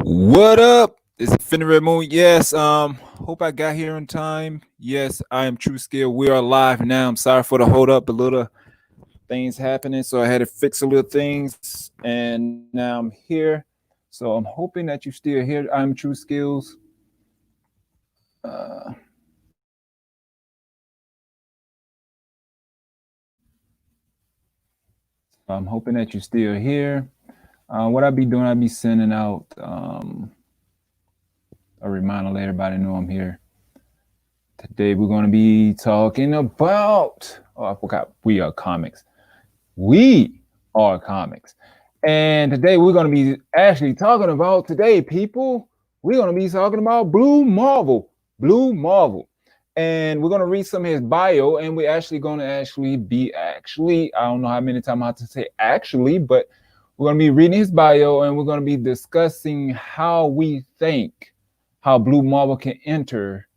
What up? It's Infinity Moon. Yes, hope I got here in time. Yes, I am True Skill. We are live now. I'm sorry for the hold up, a little things happening, so I had to fix a little things, and now I'm here. So I'm hoping that you still here. I'm True Skills. Uh, I'm hoping that you're still here. What I'll be doing, I'll be sending out a reminder to let everybody know I'm here. Today we're going to be talking about, oh, I forgot, we are comics. We are comics. And today we're going to be actually talking about, today, people, we're going to be talking about Blue Marvel. Blue Marvel. And we're going to read some of his bio, and we're actually going to I don't know how many times I have to say actually, but we're going to be reading his bio, and we're going to be discussing how we think how Blue Marvel can enter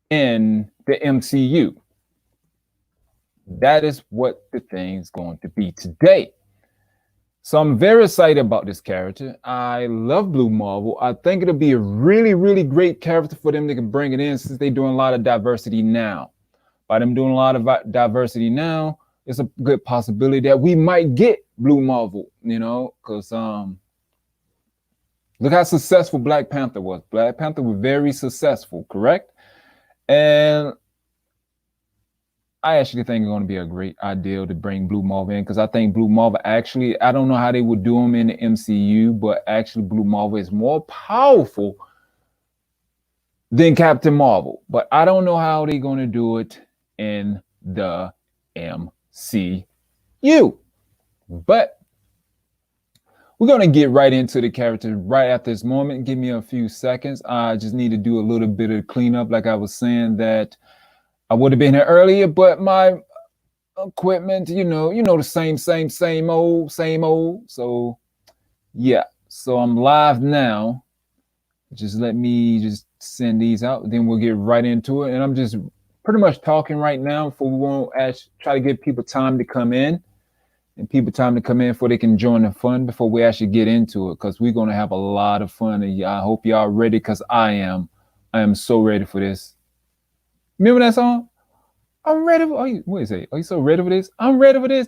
in the MCU. That is what the thing's going to be today. So I'm very excited about this character. I love Blue Marvel. I think it'll be a really, really great character for them to bring it in, since they're doing a lot of diversity now. By them doing a lot of diversity now, it's a good possibility that we might get Blue Marvel, because look how successful Black Panther was. Black Panther was very successful, correct? And I actually think it's going to be a great idea to bring Blue Marvel in, because I think Blue Marvel actually, I don't know how they would do them in the MCU, but actually Blue Marvel is more powerful than Captain Marvel. But I don't know how they're going to do it in the MCU. But we're going to get right into the character right at this moment. Give me a few seconds. I just need to do a little bit of cleanup, like I was saying that I would have been here earlier, but my equipment, the same old. So yeah, so I'm live now. Just let me just send these out, then we'll get right into it. And I'm just pretty much talking right now, for we won't try to give people time to come in, and people time to come in before they can join the fun before we actually get into it, because we're going to have a lot of fun. And I hope y'all ready, because I am so ready for this. Remember that song? I'm ready for. What is it? Are you so ready for this? I'm ready for this.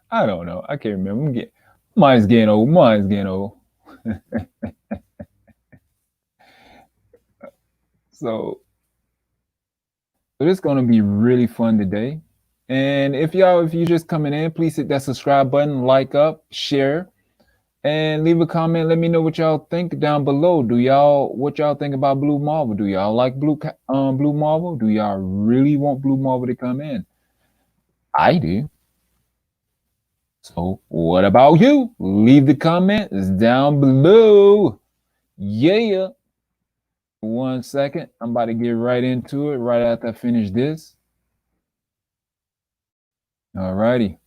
I don't know. I can't remember. Mine's getting old. So it's going to be really fun today. And if you just coming in, please hit that subscribe button, like up, share, and leave a comment. Let me know what y'all think down below. What y'all think about Blue Marvel? Do y'all like Blue Marvel? Do y'all really want Blue Marvel to come in? I do. So what about you? Leave the comments down below. Yeah. 1 second. I'm about to get right into it right after I finish this. All righty.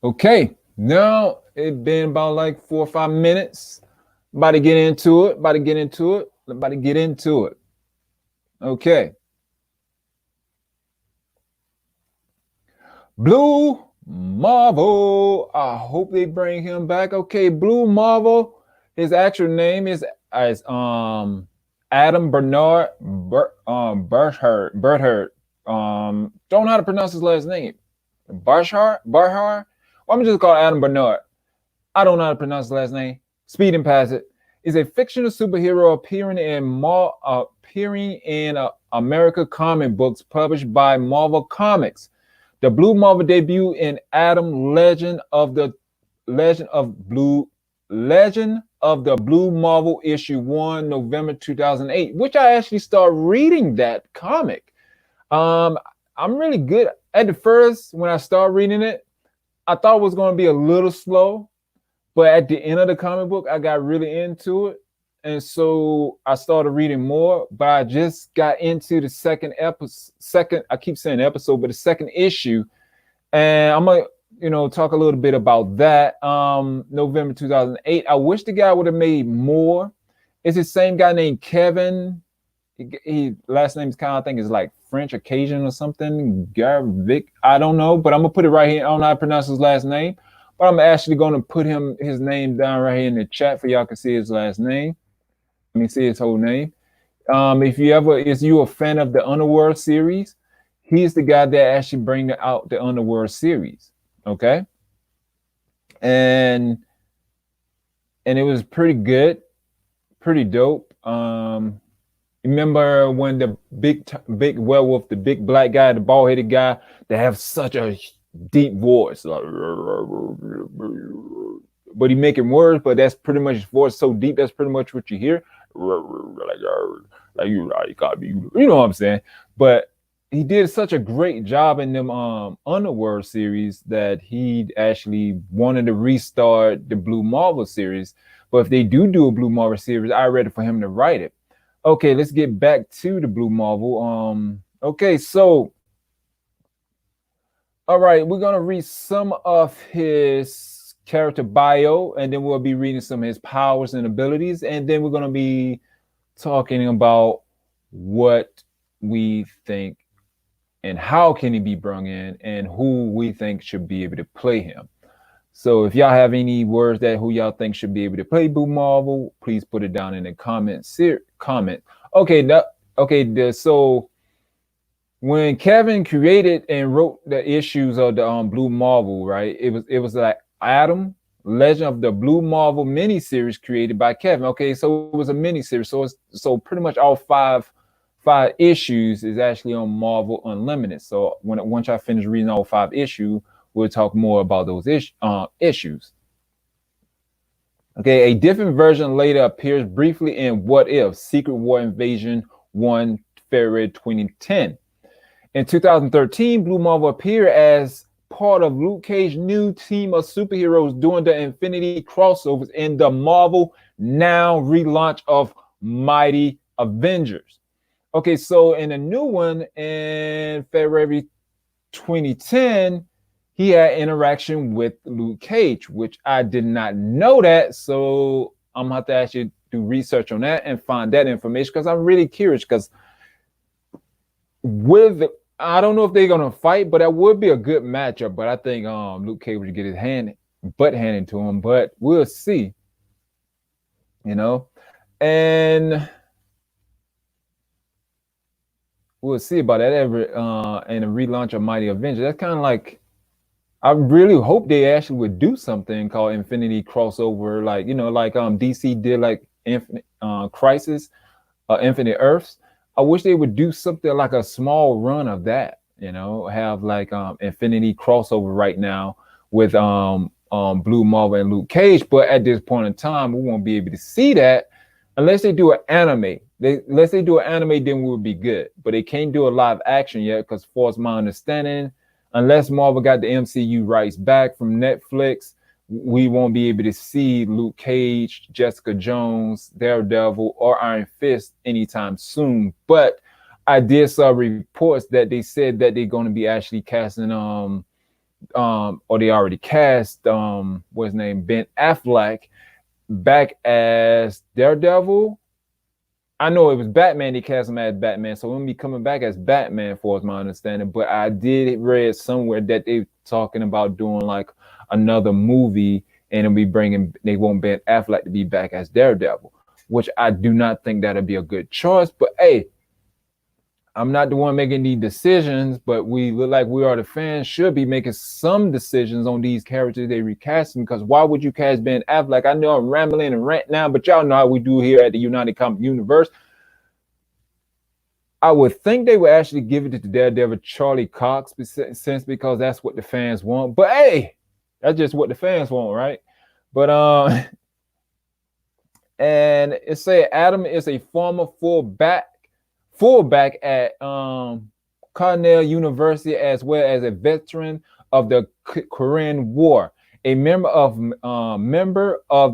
Okay. Now it's been about like 4 or 5 minutes. About to get into it. Okay. Blue Marvel. I hope they bring him back. Okay, Blue Marvel. His actual name is Adam Bernard Berthard. Don't know how to pronounce his last name. Barhar. Well, I'm just call Adam Bernard. I don't know how to pronounce his last name. Speeding past it. Is a fictional superhero appearing in America comic books published by Marvel Comics. The Blue Marvel debut in Adam Legend of the Blue Marvel issue 1, November 2008, which I actually started reading that comic. I'm really good at the first. When I started reading it, I thought it was going to be a little slow, but at the end of the comic book, I got really into it. And so I started reading more, but I just got into the second episode, I keep saying episode, but the second issue. And I'm going to talk a little bit about that. November 2008. I wish the guy would have made more. It's the same guy named Kevin. He last name is kind of, I think is like French Occasion or something. Garvic. I don't know, but I'm going to put it right here. I don't know how to pronounce his last name. but I'm actually going to put his name down right here in the chat for y'all can see his last name. Let me see his whole name. If you a fan of the Underworld series, he's the guy that actually bring out the Underworld series. Okay, and it was pretty good, pretty dope. Remember when the big werewolf, the big black guy, the bald headed guy, that have such a deep voice, like, but he making words, but that's pretty much his voice so deep. That's pretty much what you hear. Like you got me, you know what I'm saying? But he did such a great job in them Underworld series that he actually wanted to restart the Blue Marvel series. But if they do a Blue Marvel series, I'm ready for him to write it. Okay, let's get back to the Blue Marvel. Okay, so all right, we're gonna read some of his character bio, and then we'll be reading some of his powers and abilities, and then we're gonna be talking about what we think and how can he be brought in and who we think should be able to play him. So if y'all have any words that who y'all think should be able to play Blue Marvel, please put it down in the comment. Okay, so when Kevin created and wrote the issues of the Blue Marvel, right? It was like Adam, Legend of the Blue Marvel miniseries created by Kevin. Okay, so it was a miniseries. So pretty much all five issues is actually on Marvel Unlimited. So once I finish reading all 5 issues, we'll talk more about those issues. Okay, a different version later appears briefly in What If? Secret War Invasion 1, February 2010. In 2013, Blue Marvel appeared as part of Luke Cage's new team of superheroes during the Infinity crossovers in the Marvel Now relaunch of Mighty Avengers. Okay, so in a new one in February 2010, he had interaction with Luke Cage, which I did not know that. So I'm gonna have to actually do research on that and find that information because I'm really curious. Because I don't know if they're gonna fight, but that would be a good matchup. But I think Luke Cage would get his butt handed to him. But we'll see. You know, and we'll see about that in a relaunch of Mighty Avengers. That's kind of like. I really hope they actually would do something called Infinity crossover, like DC did, like Infinite Crisis, Infinite Earths. I wish they would do something like a small run of that. Have like Infinity crossover right now with Blue Marvel and Luke Cage. But at this point in time, we won't be able to see that unless they do an anime. Unless they do an anime, then we would be good. But they can't do a live action yet because, for my understanding, unless Marvel got the MCU rights back from Netflix, we won't be able to see Luke Cage, Jessica Jones, Daredevil, or Iron Fist anytime soon. But I did saw reports that they said that they're going to be actually casting, or they already cast, what's his name, Ben Affleck back as Daredevil. I know it was Batman. They cast him as Batman, so he'll be coming back as Batman, for my understanding. But I did read somewhere that they're talking about doing like another movie, and they want Ben Affleck to be back as Daredevil, which I do not think that'll be a good choice. But hey, I'm not the one making these decisions, but we look like we are the fans should be making some decisions on these characters they recasting. Because why would you cast Ben Affleck? I know I'm rambling and rant now, but y'all know how we do here at the UnitedComicsUniverse. I would think they would actually give it to Daredevil Charlie Cox, because that's what the fans want. But hey, that's just what the fans want, right? But and it say Adam is a former fullback at Cornell University, as well as a veteran of the Korean War, a member of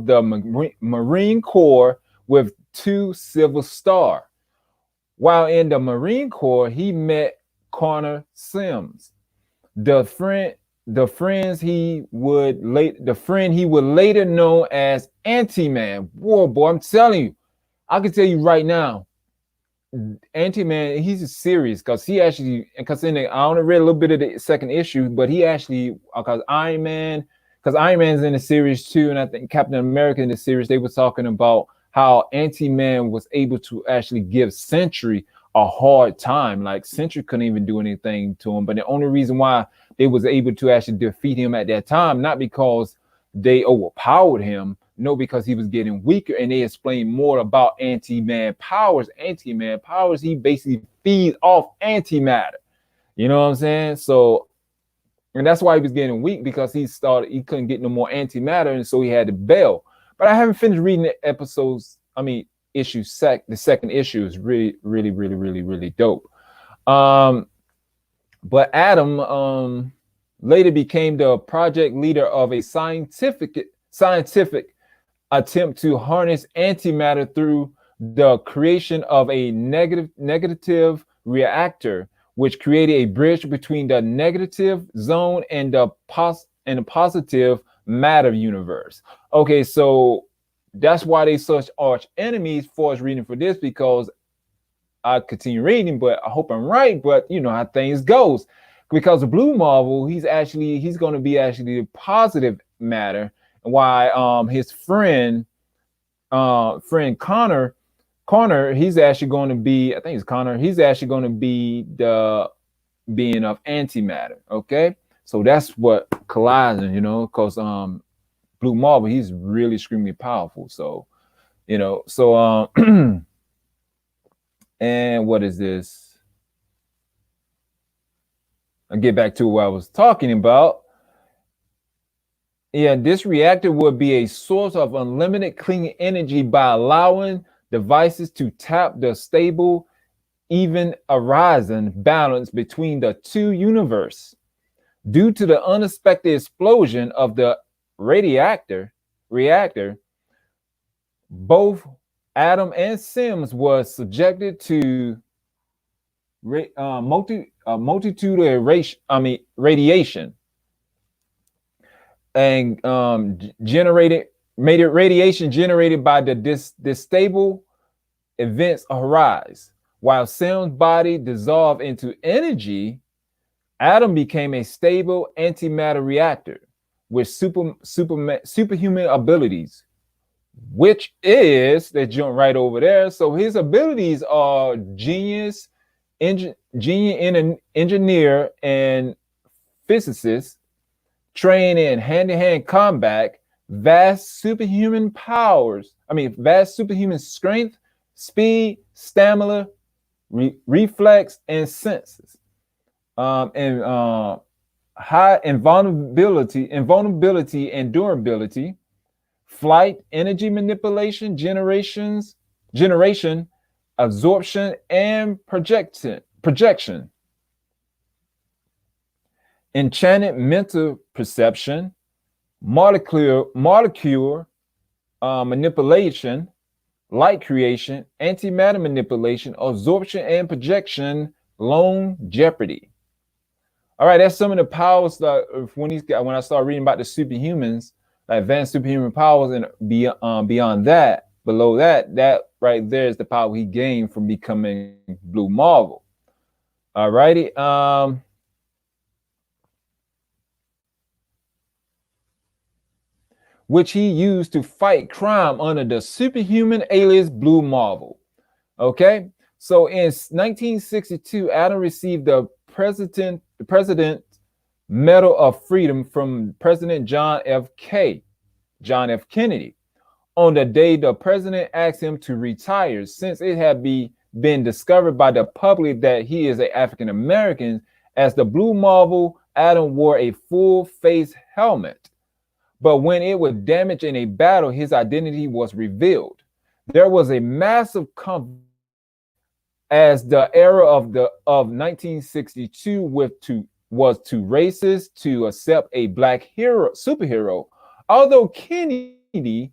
the Marine Corps with 2 Silver Star. While in the Marine Corps, he met Connor Sims, the friend he would later know as Ant-Man. Whoa, boy, I'm telling you, I can tell you right now, Ant-Man, he's serious because I only read a little bit of the second issue, but he actually, because Iron Man because Iron Man's in the series too, and I think Captain America in the series, they were talking about how Ant-Man was able to actually give Sentry a hard time. Like Sentry couldn't even do anything to him, but the only reason why they was able to actually defeat him at that time, not because they overpowered him, no, because he was getting weaker. And they explained more about Ant-Man powers. Ant-Man powers, he basically feeds off antimatter. You know what I'm saying? So, and that's why he was getting weak, because he couldn't get no more antimatter, and so he had to bail. But I haven't finished reading the episodes. I mean, the second issue is really, really, really, really, really dope. But Adam later became the project leader of a scientific attempt to harness antimatter through the creation of a negative reactor, which created a bridge between the negative zone and the positive matter universe. Okay, so that's why they such arch enemies for us reading for this, because I continue reading, but I hope I'm right. But you know how things goes, because the Blue Marvel, he's going to be actually the positive matter, why his friend Connor, he's actually going to be, I think it's Connor, he's actually going to be the being of antimatter. Okay, so that's what colliding, you know, because Blue Marvel, he's really extremely powerful. So, you know, so and what is this? I'll get back to what I was talking about. Yeah, this reactor would be a source of unlimited clean energy by allowing devices to tap the stable, even horizon balance between the two universes. Due to the unexpected explosion of the reactor, both Adam and Sims was subjected to multitude of radiation, and radiation generated by the distable events arise. While Sims' body dissolved into energy, Adam became a stable antimatter reactor with superhuman abilities, which is that jump right over there. So his abilities are genius engineer and physicist, trained in hand-to-hand combat, vast superhuman strength, speed, stamina, reflex, and senses, and high invulnerability and durability, flight, energy manipulation, generation, absorption, and projection, enchanted mental perception, molecule manipulation, light creation, antimatter manipulation, absorption, and projection, longevity. All right, that's some of the powers that when I start reading about the superhumans, like advanced superhuman powers, and beyond that, below that right there is the power he gained from becoming Blue Marvel. All righty. Which he used to fight crime under the superhuman alias Blue Marvel. Okay, so in 1962, Adam received the President Medal of Freedom from President John F. Kennedy. On the day the president asked him to retire, since it had been discovered by the public that he is an African American. As the Blue Marvel, Adam wore a full face helmet, but when it was damaged in a battle, his identity was revealed. There was a massive as the era of 1962 was too racist to accept a black superhero. Although Kennedy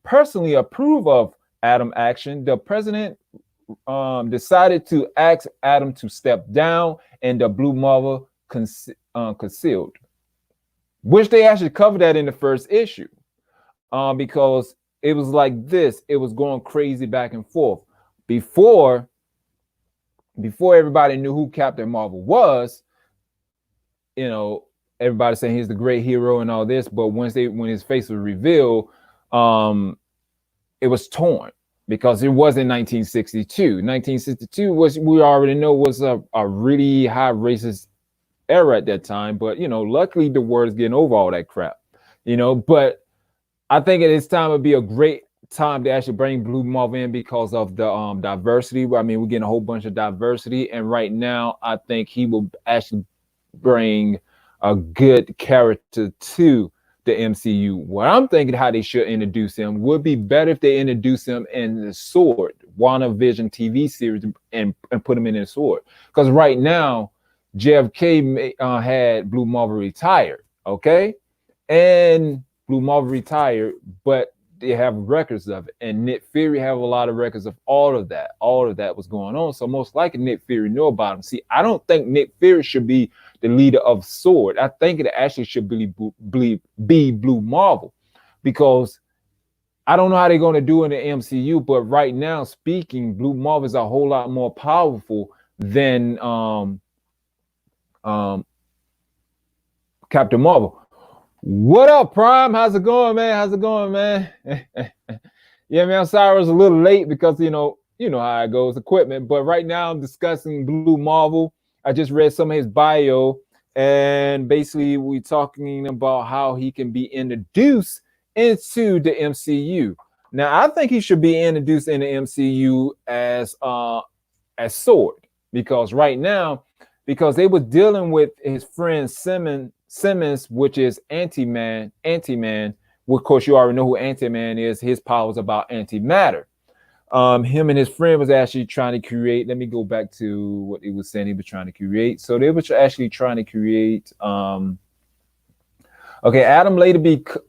personally approved of Adam's action, the president decided to ask Adam to step down, and the Blue Marvel concealed, which they actually covered that in the first issue, because it was like this. It was going crazy back and forth. Before everybody knew who Captain Marvel was, you know, everybody saying he's the great hero and all this, but when his face was revealed, it was torn because it wasn't 1962. 1962 was, we already know, was a really high racist era at that time. But luckily the word is getting over all that crap. But I think at this time would be a great time to actually bring Blue Marvel in because of the diversity. I mean, we're getting a whole bunch of diversity, and right now I think he will actually bring a good character to the MCU. What I'm thinking how they should introduce him would be better if they introduce him in the Sword WandaVision TV series and put him in the Sword, because right now JFK had Blue Marvel retired, okay, and Blue Marvel retired, but they have records of it, and Nick Fury have a lot of records of all of that was going on. So most likely Nick Fury know about him. See, I don't think Nick Fury should be the leader of Sword. I think it actually should be Blue Marvel, because I don't know how they're going to do in the MCU, but right now speaking, Blue Marvel is a whole lot more powerful than Captain Marvel. What up, Prime? How's it going, man? Yeah, man, I'm sorry I was a little late because you know how it goes, equipment. But right now I'm discussing Blue Marvel. I just read some of his bio, and basically we're talking about how he can be introduced into the MCU. Now, I think he should be introduced in the MCU as Sword, because right now, because they were dealing with his friend Simmons, which is Anti-Man. Well, of course, you already know who Anti-Man is. His power is about antimatter. Him and his friend was actually trying to create. Let me go back to what he was saying he was trying to create. So they were actually trying to create. Adam later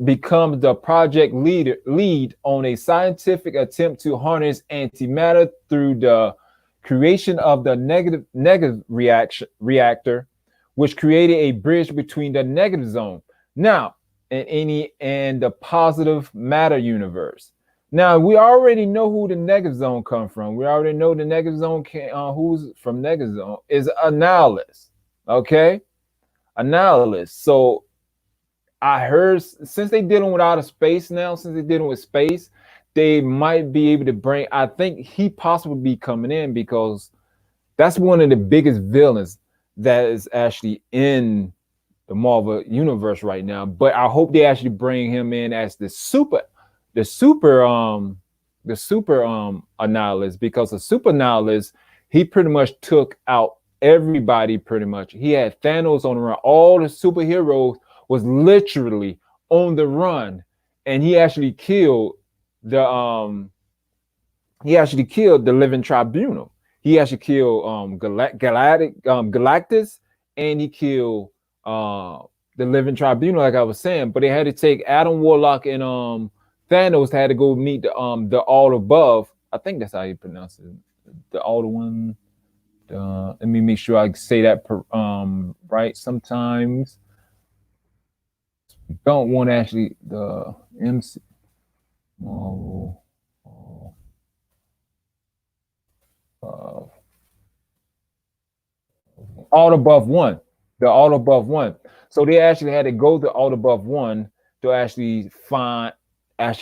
becomes the project lead on a scientific attempt to harness antimatter through the creation of the negative reactor, which created a bridge between the negative zone now and the positive matter universe. Now, we already know who the negative zone comes from. We already know the negative zone who's from negative zone is Annihilus. Okay? Annihilus. So I heard, since they're dealing with outer space now, since they're dealing with space, they might be able to bring, I think he possibly be coming in, because that's one of the biggest villains that is actually in the Marvel universe right now. But I hope they actually bring him in as the super Annihilus, because the super Annihilus, he pretty much took out everybody pretty much. He had Thanos on the run. All the superheroes was literally on the run, and he actually killed the Living Tribunal. He actually killed Galactus, and he killed the Living Tribunal, like I was saying. But they had to take Adam Warlock and Thanos had to go meet the All Above. I think that's how you pronounce it. The All One. Let me make sure I say that right. Sometimes you don't want actually the MC. All Above One. The All Above One. So they actually had to go to All Above One to actually find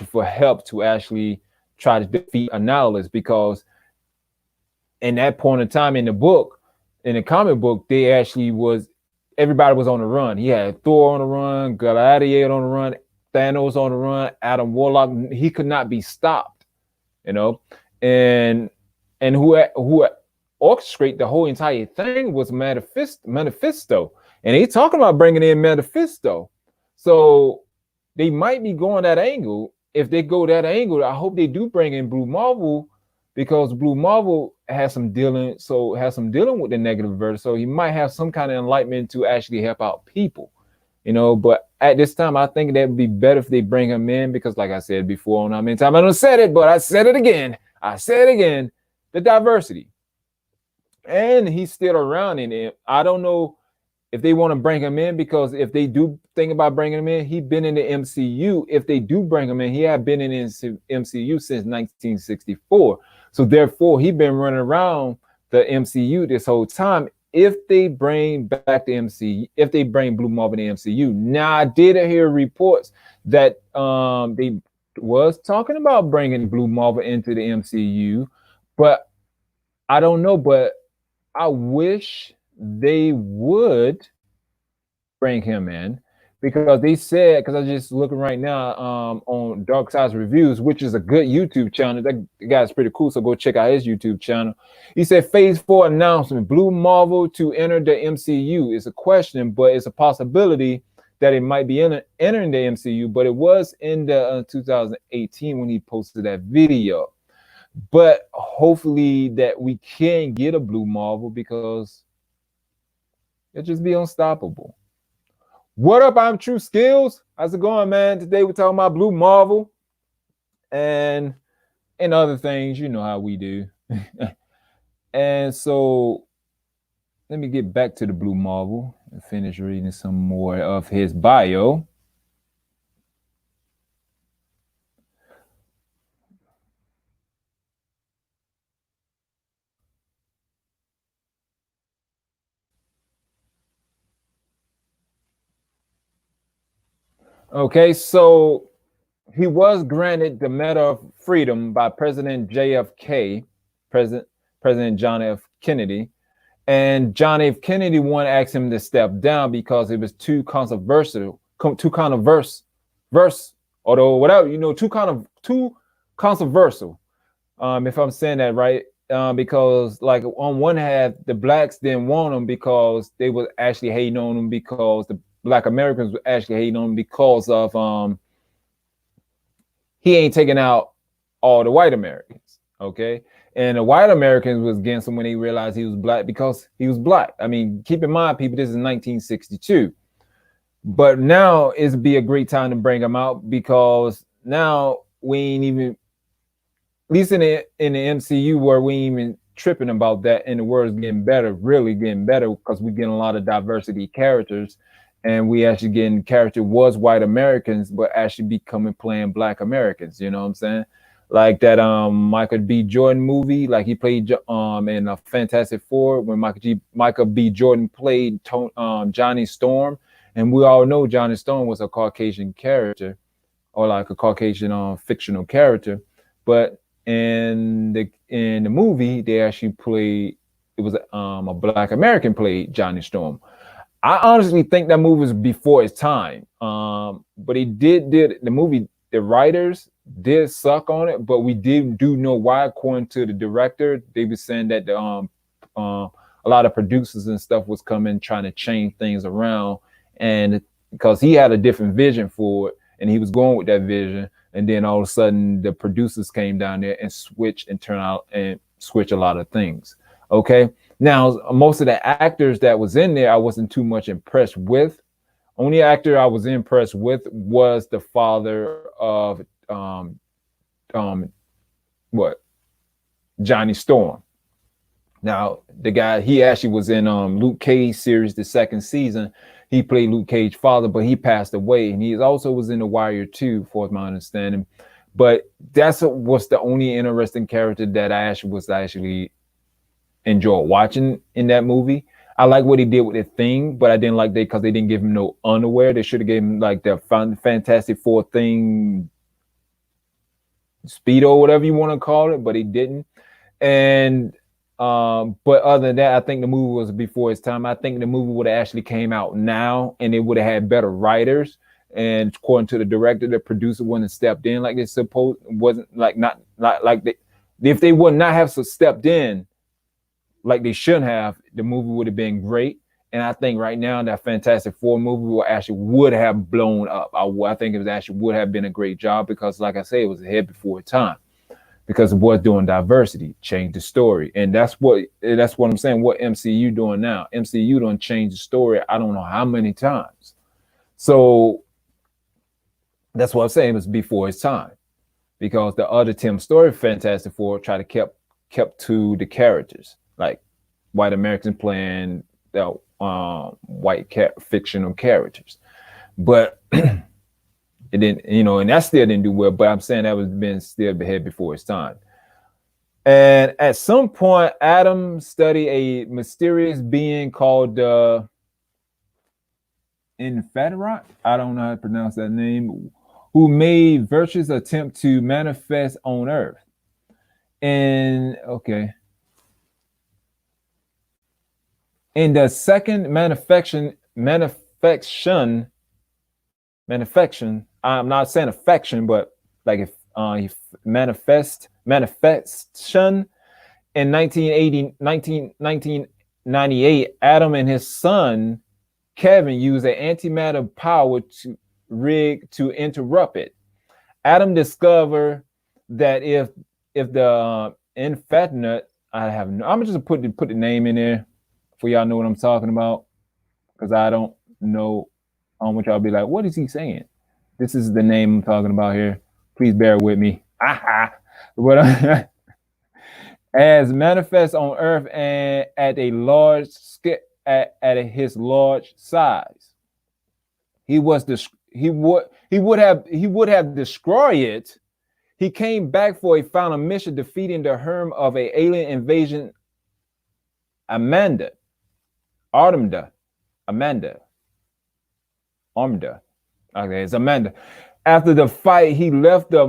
for help to actually try to defeat Annihilus, because in that point in time in the book, in the comic book, they actually everybody was on the run. He had Thor on the run, Gladiator on the run, Thanos on the run, Adam Warlock. He could not be stopped, and who orchestrate the whole entire thing was Mephisto, and they talking about bringing in Mephisto. So they might be going that angle. If they go that angle, I hope they do bring in Blue Marvel, because Blue Marvel has some dealing with the negative verse. So he might have some kind of enlightenment to actually help out people, But at this time, I think that would be better if they bring him in, because like I said before, I don't said it, but I said it again. The diversity. And he's still around in it. I don't know if they want to bring him in, because if they do think about bringing him in, he's been in the MCU. If they do bring him in, he had been in the MCU since 1964. So therefore, he's been running around the MCU this whole time. if they bring back the MCU, if they bring Blue Marvel to the MCU. Now, I did hear reports that they was talking about bringing Blue Marvel into the MCU, but I don't know. But I wish they would bring him in, because they said, because I'm just looking right now on Dark Side's Reviews, which is a good YouTube channel. That guy's pretty cool, so go check out his YouTube channel. He said Phase 4 announcement, Blue Marvel to enter the MCU. It's a question, but it's a possibility that it might be entering the MCU, but it was in the 2018 when he posted that video. But hopefully that we can get a Blue Marvel, because it'll just be unstoppable. What up? I'm True Skills. How's it going, man? Today we're talking about Blue Marvel and other things. You know how we do. And so let me get back to the Blue Marvel and finish reading some more of his bio. Okay, so he was granted the Medal of Freedom by President JFK, President John F. Kennedy. And John F. Kennedy one asked him to step down because it was too controversial, too controversial. If I'm saying that right, because like on one hand, the blacks didn't want him because they were actually hating on him, because the Black Americans were actually hating on him because of he ain't taking out all the white Americans, okay? And the white Americans was against him when they realized he was black, because he was black. I mean, keep in mind, people, this is 1962. But now it'd be a great time to bring him out, because now we ain't even, at least in the MCU, where we ain't even tripping about that, and the world's getting better, really getting better, because we're getting a lot of diversity characters, and we actually getting character was white Americans, but actually becoming playing Black Americans. You know what I'm saying? Like that Michael B. Jordan movie, like he played in a Fantastic Four, when Michael B. Jordan played Johnny Storm, and we all know Johnny Storm was a Caucasian character, or like a Caucasian fictional character, but in the movie they actually played, it was a Black American played Johnny Storm. I honestly think that movie was before its time, but he did the movie. The writers did suck on it, but we do know why. According to the director, they were saying that a lot of producers and stuff was coming trying to change things around, and because he had a different vision for it, and he was going with that vision, and then all of a sudden the producers came down there and switch a lot of things. Okay, now most of the actors that was in there, I wasn't too much impressed with. Only actor I was impressed with was the father of Johnny Storm. Now the guy, he actually was in Luke Cage series, the second season. He played Luke Cage's father, but he passed away, and he also was in The Wire too, for my understanding. But that's was the only interesting character that I actually enjoy watching in that movie. I like what he did with the Thing, but I didn't like that because they didn't give him no underwear. They should have gave him like the Fantastic Four Thing Speedo, whatever you want to call it, but he didn't. And but other than that, I think the movie was before its time. I think the movie would have actually came out now, and it would have had better writers. And according to the director, the producer wouldn't have stepped in like they wasn't like not like they, if they would not have stepped in like they shouldn't have, the movie would have been great. And I think right now that Fantastic Four movie would have blown up. I think it actually would have been a great job, because like I say, it was ahead before its time, because it was doing diversity, changed the story. And that's what I'm saying. What MCU doing now? MCU done changed the story I don't know how many times. So that's what I'm saying, it was before its time, because the other Tim Story Fantastic Four tried to kept to the characters, like white Americans playing the white fictional characters, but it didn't, and that still didn't do well. But I'm saying that was been still ahead before its time. And at some point, Adam studied a mysterious being called Infaterot. I don't know how to pronounce that name. Who made virtuous attempt to manifest on Earth. And okay. In the second manifection, I'm not saying affection, but like if he manifestation in 1998, Adam and his son Kevin used an antimatter power to rig to interrupt it. Adam discovered that if the infinite, I'm just put the name in there for y'all know what I'm talking about, because I don't know how much y'all be like, what is he saying? This is the name I'm talking about here. Please bear with me. But as manifest on Earth and at a large scale, at his large size, he would have destroyed it. He came back for a final mission, defeating the Herm of a alien invasion. Armada. Okay, it's Amanda. After the fight, he left the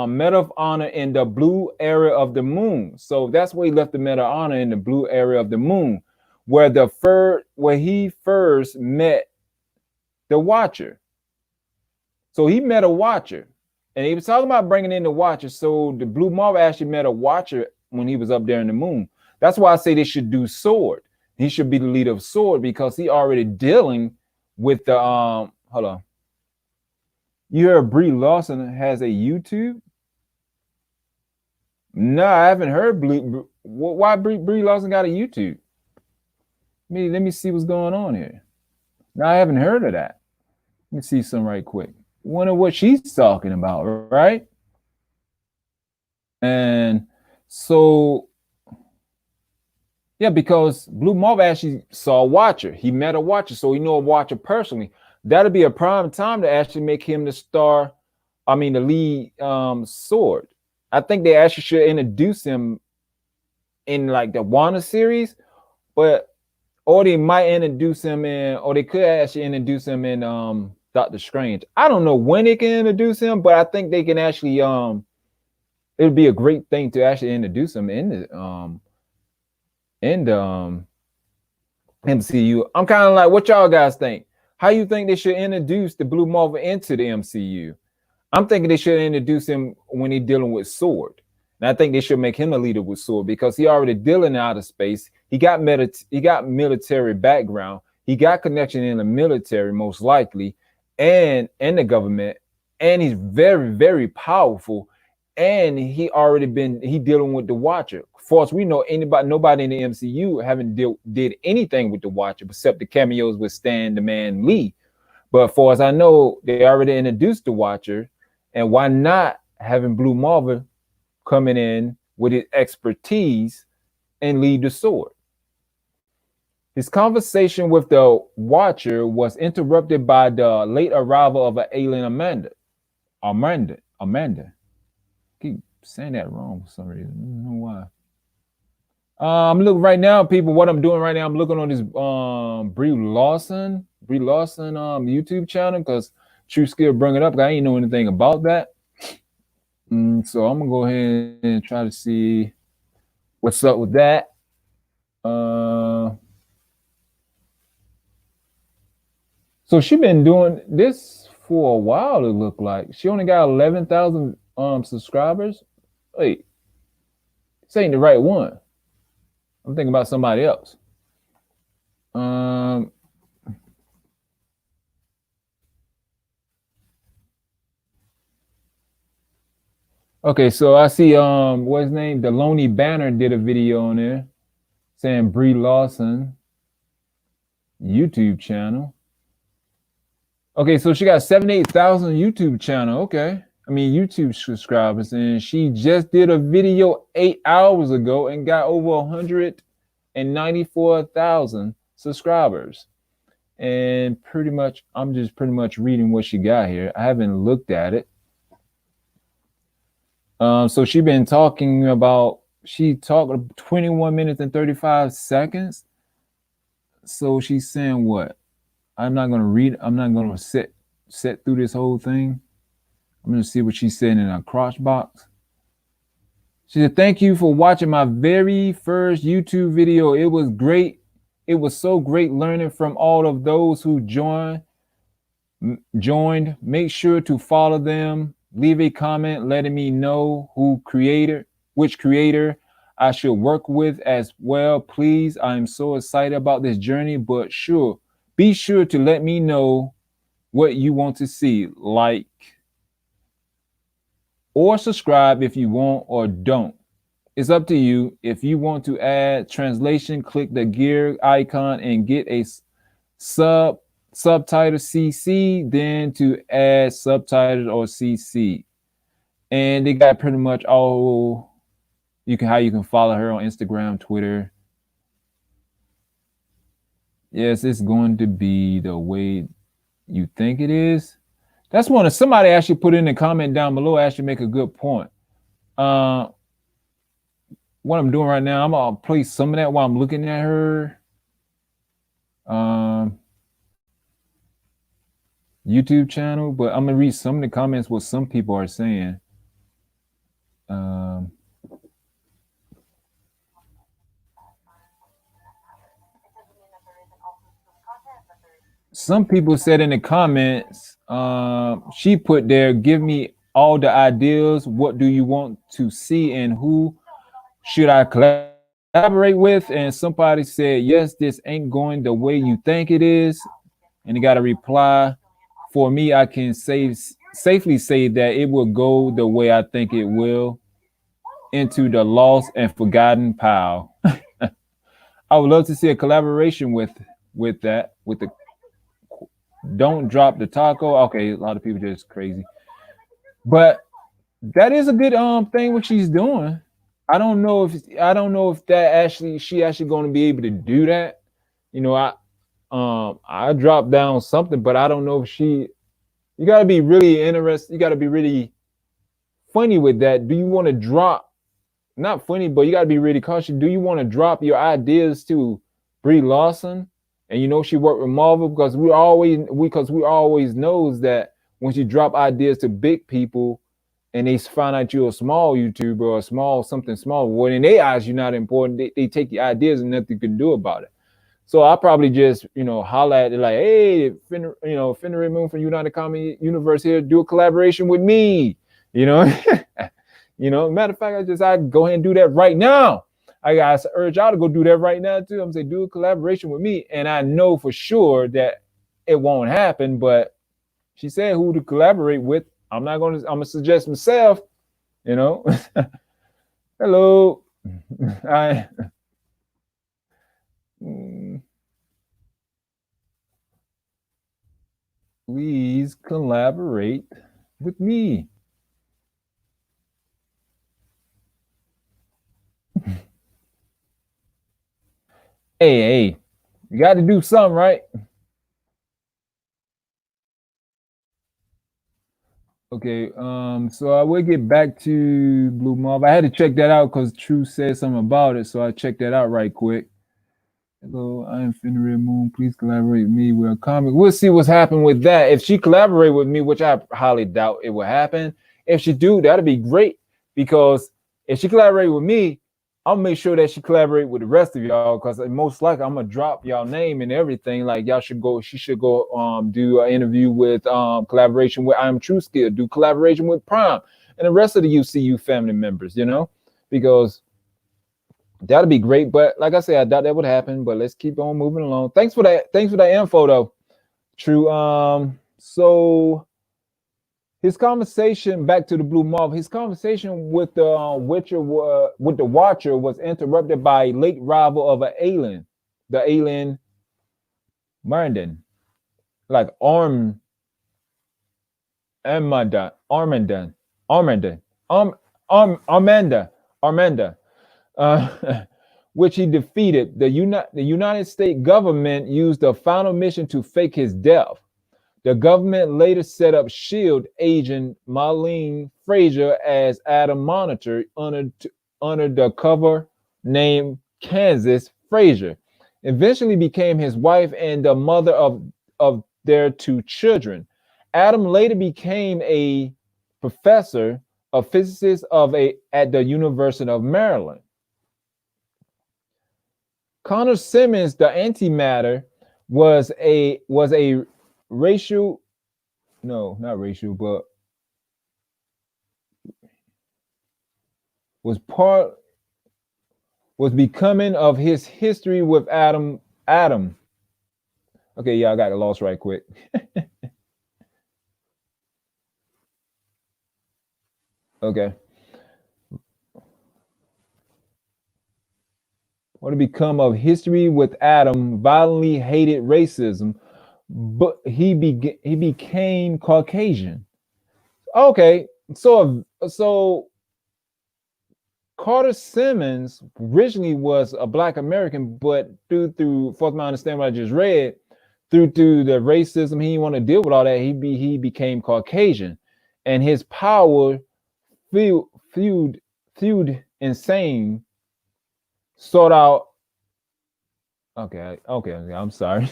Medal of Honor in the blue area of the moon. So that's where he left the Medal of Honor, in the blue area of the moon, where he first met the Watcher. So he met a Watcher, and he was talking about bringing in the Watcher. So the Blue Marvel actually met a Watcher when he was up there in the moon. That's why I say they should do Sword. He should be the leader of Sword, because he already dealing with the hold on. You heard Brie Larson has a YouTube? No, I haven't heard why Brie Larson got a YouTube. Let me see what's going on here. No, I haven't heard of that. Let me see some right quick. Wonder what she's talking about, right? And so, yeah, because Blue Marvel actually saw a Watcher. He met a Watcher, so he knew a Watcher personally. That'll be a prime time to actually make him the lead Sword. I think they actually should introduce him in like the Wanda series, or they might introduce him or they could actually introduce him in Doctor Strange. I don't know when they can introduce him, but I think they can actually it would be a great thing to actually introduce him in the MCU. I'm kind of like, what y'all guys think? How you think they should introduce the Blue Marvel into the MCU? I'm thinking they should introduce him when he's dealing with Sword. And I think they should make him a leader with Sword, because he already dealing out of space. He got military background. He got connection in the military, most likely, and the government. And he's very, very powerful. And he dealing with the Watcher. For us, we know nobody in the MCU haven't did anything with the Watcher except the cameos with Stan the Man Lee. But for as I know, they already introduced the Watcher, and why not having Blue Marvel coming in with his expertise and lead the Sword? His conversation with the Watcher was interrupted by the late arrival of an alien Amanda. Keep saying that wrong for some reason. I don't know why. I'm looking right now, people. What I'm doing right now, I'm looking on this Brie Larson YouTube channel, because True Skill bring it up. I ain't know anything about that. So I'm gonna go ahead and try to see what's up with that. So she been doing this for a while, it looked like. She only got 11,000 subscribers. Wait, this ain't the right one. I'm thinking about somebody else. Okay, so I see what's his name? The Lonely Banner did a video on there saying Brie Larson YouTube channel. Okay, so she got 78,000 YouTube channel. Okay. YouTube subscribers, and she just did a video 8 hours ago and got over 194,000 subscribers. And I'm just pretty much reading what she got here. I haven't looked at it. So she been talking about, she talked 21 minutes and 35 seconds. So she's saying what? I'm not gonna read. I'm not gonna set through this whole thing. I'm gonna see what she said in her crotch box. She said, "Thank you for watching my very first YouTube video. It was great. It was so great learning from all of those who joined. Make sure to follow them. Leave a comment letting me know which creator I should work with as well. Please, I'm so excited about this journey, but be sure to let me know what you want to see, like or subscribe if you want or don't. It's up to you. If you want to add translation, click the gear icon and get a subtitle CC, then to add subtitles or CC. And they got pretty much all how you can follow her on Instagram, Twitter. Yes, it's going to be the way you think it is. That's one of somebody actually put in a comment down below, actually make a good point. What I'm doing right now, I'm gonna play some of that while I'm looking at her YouTube channel, but I'm gonna read some of the comments what some people are saying. Some people said in the comments, she put there, give me all the ideas. What do you want to see and who should I collaborate with? And somebody said, yes, this ain't going the way you think it is. And he got a reply. For me, I can safely say that it will go the way I think it will, into the lost and forgotten pile. I would love to see a collaboration with the don't drop the taco. Okay, a lot of people just crazy, but that is a good thing what she's doing. I don't know if she actually going to be able to do that. You know, I dropped down something, but I don't know if you got to be really interested. You got to be really funny with that. Do you want to drop? Not funny, but you got to be really cautious. Do you want to drop your ideas to Brie Larson? And you know she worked with Marvel because we always knows that when she drop ideas to big people and they find out you're a small YouTuber or something small, well, in their eyes you're not important. They take the ideas and nothing you can do about it. So I probably just holler at it like, hey, finna remove from UnitedComicsUniverse here, do a collaboration with me. Matter of fact, I go ahead and do that right now. I gotta urge y'all to go do that right now too. I'm saying do a collaboration with me, and I know for sure that it won't happen. But she said who to collaborate with. I'm gonna suggest myself. Hello. Please collaborate with me. Hey, you got to do something, right? Okay, so I will get back to Blue Marvel. I had to check that out because True said something about it, so I checked that out right quick. Hello, I'm Finnery Moon. Please collaborate with me with a comic. We'll see what's happening with that. If she collaborate with me, which I highly doubt it will happen, if she do, that'd be great. Because if she collaborate with me, I'll make sure that she collaborate with the rest of y'all. Because most likely I'm gonna drop y'all name and everything. Like y'all should go. She should go do an interview with collaboration with I'm True Skill. Do collaboration with Prime and the rest of the UCU family members. Because that'd be great, but like I said, I doubt that would happen. But let's keep on moving along. Thanks for that info, though. True. So his conversation back to the Blue Marvel. His conversation with the Watcher was interrupted by a late arrival of an alien, the alien Marden, like Armanda, which he defeated. The United States government used the final mission to fake his death. The government later set up Shield agent Marlene Frazier as Adam Monitor under the cover name Kansas Frazier. Eventually became his wife and the mother of their 2 children. Adam later became a professor of physics at the University of Maryland. Connor Simmons, the antimatter, was a racial, no, not racial, but was becoming of his history with Adam. Okay, yeah, I got lost right quick. Okay. What to become of history with Adam violently hated racism, but he became Caucasian. Okay, so Carter Simmons originally was a Black American, but through from my understanding what I just read, through the racism, he didn't want to deal with all that. He became Caucasian, and his power feud insane. Sort out. Okay, I'm sorry.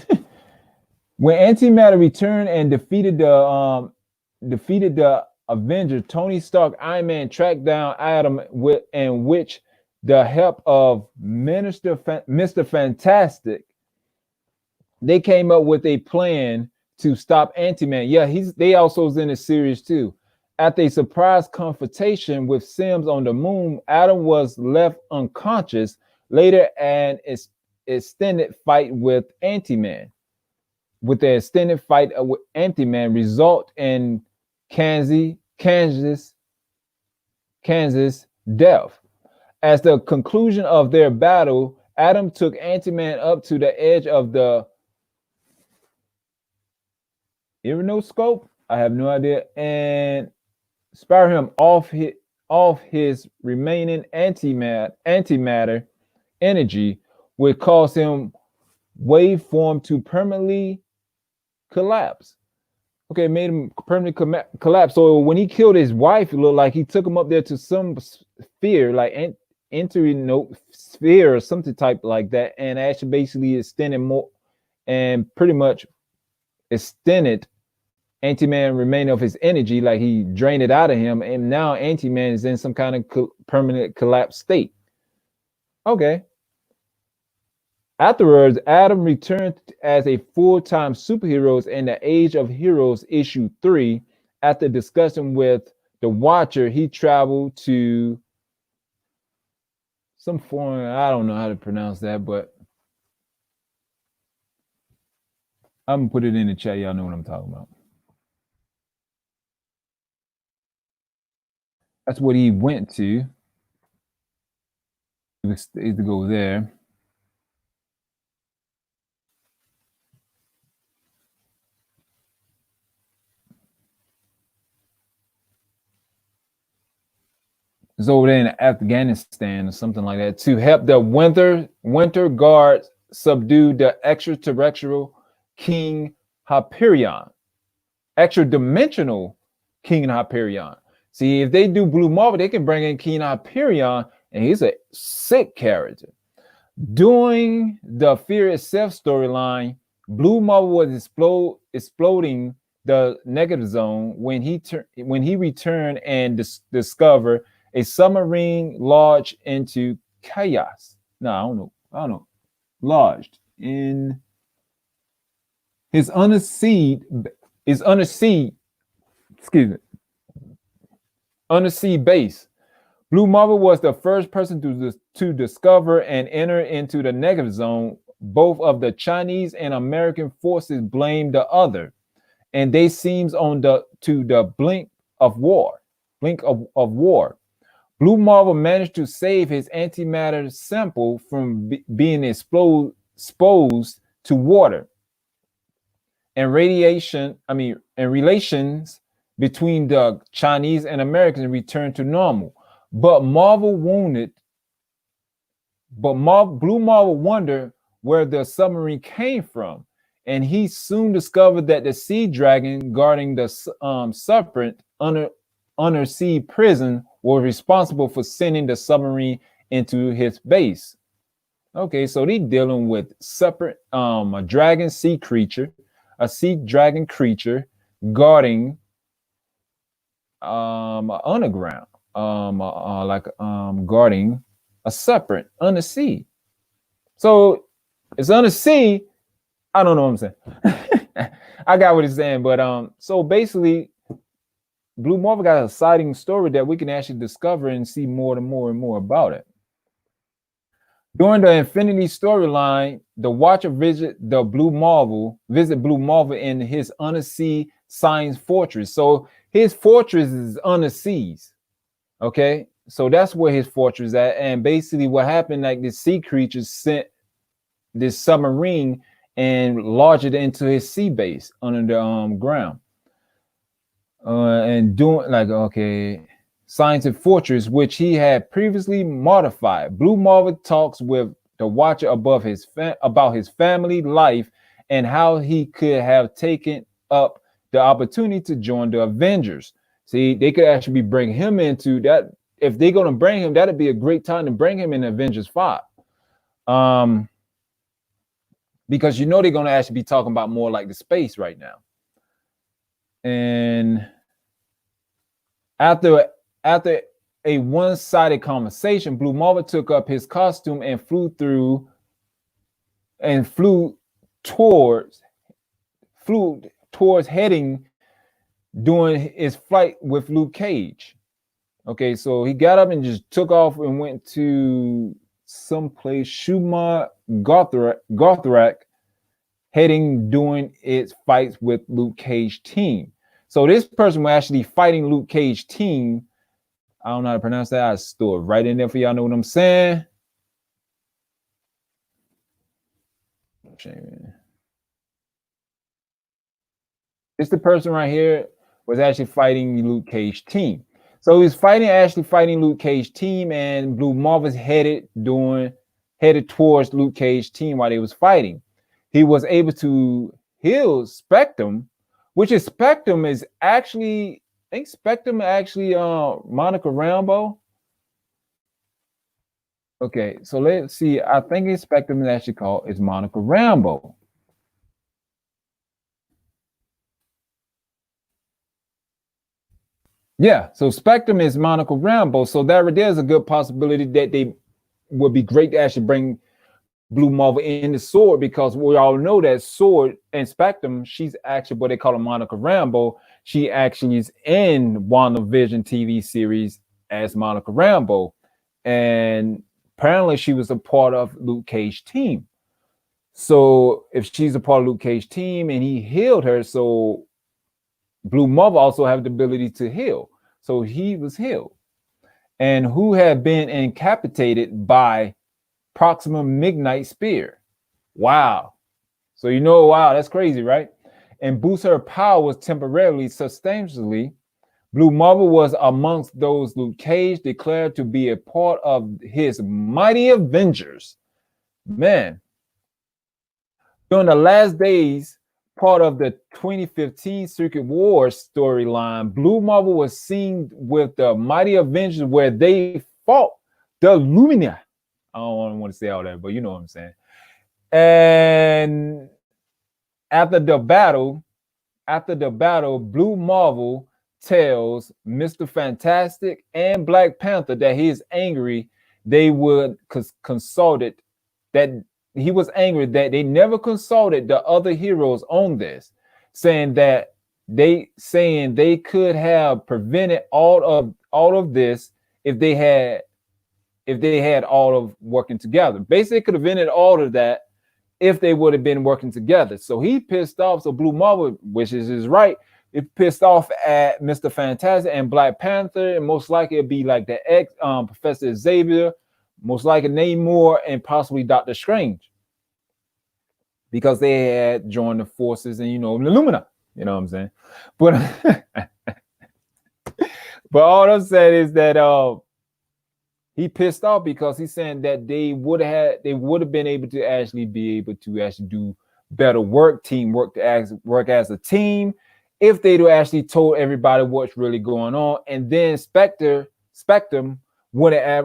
When Antimatter returned and defeated the Avenger, Tony Stark, Iron Man tracked down Adam with the help of Mr. Fantastic, they came up with a plan to stop Ant-Man. Yeah, they also was in the series too. After a surprise confrontation with Sims on the moon, Adam was left unconscious. Later, an extended fight with Ant-Man. With the extended fight with Ant-Man result in Kansas death. As the conclusion of their battle, Adam took Ant-Man up to the edge of the Irinoscope. I have no idea, and spare him off his remaining antimatter energy, would cause him waveform to permanently collapse. Okay, it made him permanently collapse. So when he killed his wife, it looked like he took him up there to some sphere, like sphere or something type like that, and actually basically extended more and pretty much extended Ant-Man remaining of his energy, like he drained it out of him, and now Ant-Man is in some kind of permanent collapse state. Okay. Afterwards, Adam returned as a full-time superhero in the Age of Heroes issue 3. After discussing with the Watcher, he traveled to some foreign, I don't know how to pronounce that, but I'm gonna put it in the chat. Y'all know what I'm talking about. That's what he went to. He was to go there. It's over there in Afghanistan or something like that, to help the Winter Guards subdue the extraterrestrial King Hyperion, extra-dimensional King Hyperion. See, if they do Blue Marvel, they can bring in King Hyperion, and he's a sick character. During the Fear Itself storyline, Blue Marvel was exploding the negative zone when he returned and discovered a submarine lodged into chaos. No, I don't know. Lodged in his undersea base. Blue Marvel was the first person to discover and enter into the negative zone. Both of the Chinese and American forces blamed the other, and they seems on the blink of war. Blue Marvel managed to save his antimatter sample from being exposed to water, and relations between the Chinese and Americans returned to normal. But Blue Marvel wondered where the submarine came from. and he soon discovered that the sea dragon guarding the serpent undersea prison was responsible for sending the submarine into his base. Okay, so they dealing with separate a dragon sea creature, a sea dragon creature guarding underground, guarding a serpent under sea. So it's under sea. I don't know what I'm saying. I got what he's saying, but so basically, Blue Marvel got a exciting story that we can actually discover and see more and more about it. During the Infinity storyline, the Watcher visit Blue Marvel in his undersea science fortress. So his fortress is underseas. Okay, so that's where his fortress is at. And basically, what happened, like the sea creatures sent this submarine and lodged it into his sea base under the ground. And doing like, okay, scientific fortress, which he had previously modified. Blue Marvel talks with the Watcher above about his family life and how he could have taken up the opportunity to join the Avengers. See, they could actually bring him into that. If they're going to bring him, that'd be a great time to bring him in Avengers 5. Because they're going to actually be talking about more like the space right now. And after a one-sided conversation, Blue Marvel took up his costume and flew towards heading during his flight with Luke Cage. Okay, so he got up and just took off and went to someplace, Shumar Gothrak, heading doing its fights with Luke Cage team. So this person was actually fighting Luke Cage team. I don't know how to pronounce that. I store it right in there for y'all. Know what I'm saying? It's the person right here was actually fighting Luke Cage team. So he's actually fighting Luke Cage team, and Blue Marvel's headed towards Luke Cage team while they was fighting. He was able to heal Spectrum, which is Spectrum is actually, I think Spectrum actually Monica Rambeau. Okay, so let's see. I think his Spectrum is actually called is Monica Rambeau. Yeah, so Spectrum is Monica Rambeau. So there's a good possibility that they would be great to actually bring Blue Marvel in the Sword, because we all know that Sword and Spectrum, she's actually what they call her Monica Rambeau. She actually is in WandaVision TV series as Monica Rambeau. And apparently she was a part of Luke Cage team. So if she's a part of Luke Cage team and he healed her, so Blue Marvel also have the ability to heal. So he was healed. And who had been incapacitated by Proxima Midnight Spear. Wow. So wow, that's crazy, right? And boost her powers temporarily, substantially. Blue Marvel was amongst those Luke Cage declared to be a part of his mighty Avengers. Man. During the last days, part of the 2015 Secret Wars storyline, Blue Marvel was seen with the mighty Avengers where they fought the Lumina. I don't want to say all that, but you know what I'm saying. And after the battle, Blue Marvel tells Mr. Fantastic and Black Panther that he is angry they would consulted, that he was angry that they never consulted the other heroes on this, saying they could have prevented all of this if they had all of working together. Basically, could have prevented all of that if they would have been working together. So he pissed off. So Blue Marvel, which is his right, it pissed off at Mr. Fantastic and Black Panther, and most likely it'd be like the ex Professor Xavier, most likely Namor, and possibly Doctor Strange, because they had joined the forces and the Illumina. You know what I'm saying? But but all I'm saying is that he pissed off because he's saying that they would have been able to actually do better work as a team if they'd actually told everybody what's really going on, and then Spectrum would have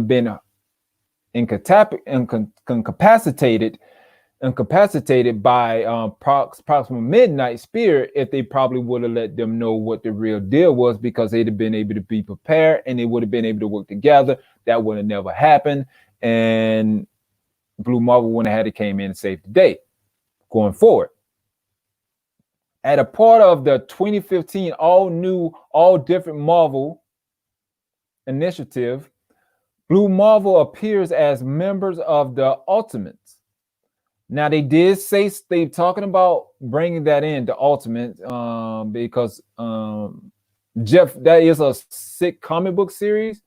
been incapacitated by Proxima Midnight Spirit if they probably would have let them know what the real deal was, because they'd have been able to be prepared and they would have been able to work together. That would have never happened, and Blue Marvel wouldn't have had to came in and save the day going forward. At a part of the 2015 all-new, all-different Marvel initiative, Blue Marvel appears as members of the Ultimates. Now, they did say they're talking about bringing that in, the Ultimate, because Jeff, that is a sick comic book series.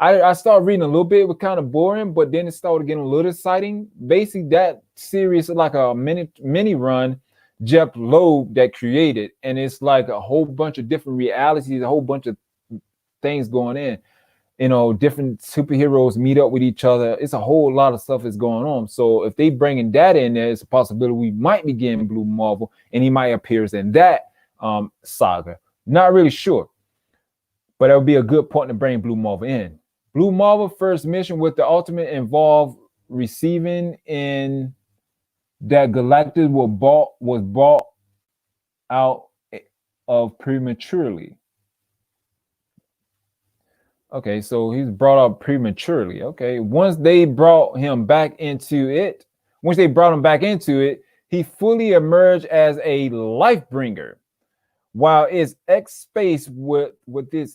I started reading a little bit, it was kind of boring, but then it started getting a little exciting. Basically, that series is like a mini run Jeff Loeb that created, and it's like a whole bunch of different realities, a whole bunch of things going in. You know, different superheroes meet up with each other. It's a whole lot of stuff is going on. So if they bringing that in there, it's a possibility we might be getting Blue Marvel, and he might appear in that saga. Not really sure, but it would be a good point to bring Blue Marvel in. Blue Marvel first mission with the Ultimate involved receiving in that Galactus was brought out of prematurely. Okay, so he's brought up prematurely. Okay, once they brought him back into it, he fully emerged as a life bringer. While it's X space with the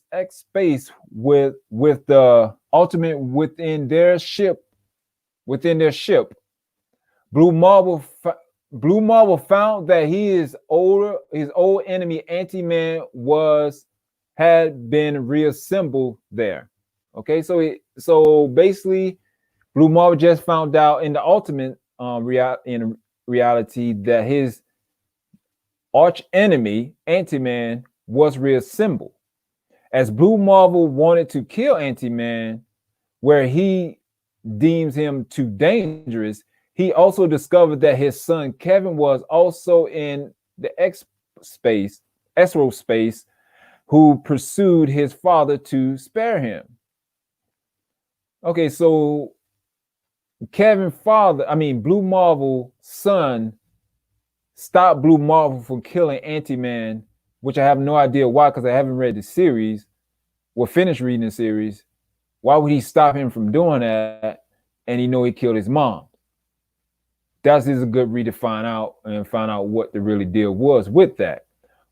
Ultimate within their ship, Blue Marvel found that his old enemy Anti-Man had been reassembled there. Okay, so basically, Blue Marvel just found out in the Ultimate reality that his arch enemy Anti-Man was reassembled. As Blue Marvel wanted to kill Anti-Man, where he deems him too dangerous, he also discovered that his son Kevin was also in the aerospace, who pursued his father to spare him. Okay, so Blue Marvel's son stopped Blue Marvel from killing Anti-Man, which I have no idea why, because I haven't read the series or finished reading the series. Why would he stop him from doing that? And he killed his mom. That is a good read to find out what the really deal was with that.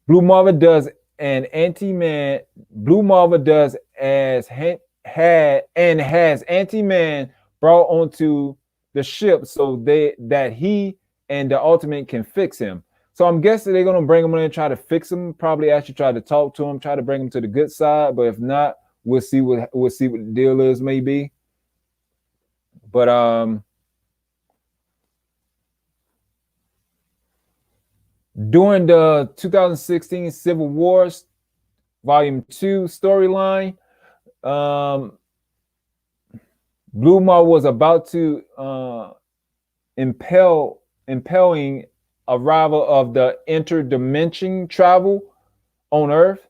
Blue Marvel does has Anti-Man brought onto the ship so that he and the Ultimate can fix him. So I'm guessing they're gonna bring him in and try to fix him. Probably actually try to talk to him, try to bring him to the good side. But if not, we'll see what the deal is, maybe. But during the 2016 Civil War Volume 2 storyline, Blue Marvel was about to impelling arrival of the interdimension travel on Earth,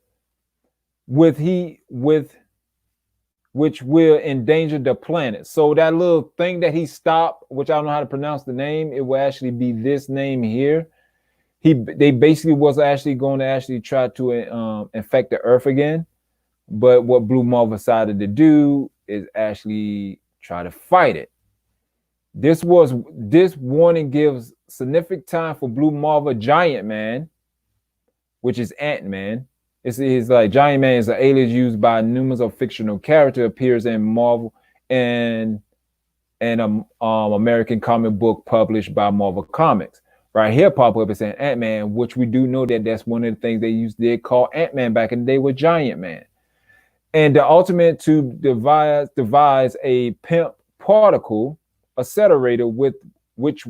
which will endanger the planet. So that little thing that he stopped, which I don't know how to pronounce the name, it will actually be this name here. They basically was actually going to actually try to infect the Earth again. But what Blue Marvel decided to do is actually try to fight it. This warning gives significant time for Blue Marvel Giant Man, which is Ant-Man. It's like Giant Man is an alias used by numerous of fictional character, appears in Marvel and American comic book published by Marvel Comics. Right here, pop up is saying Ant-Man, which we do know that's one of the things they call Ant-Man back in the day with Giant Man. And the Ultimate to devise a pimp particle accelerator with which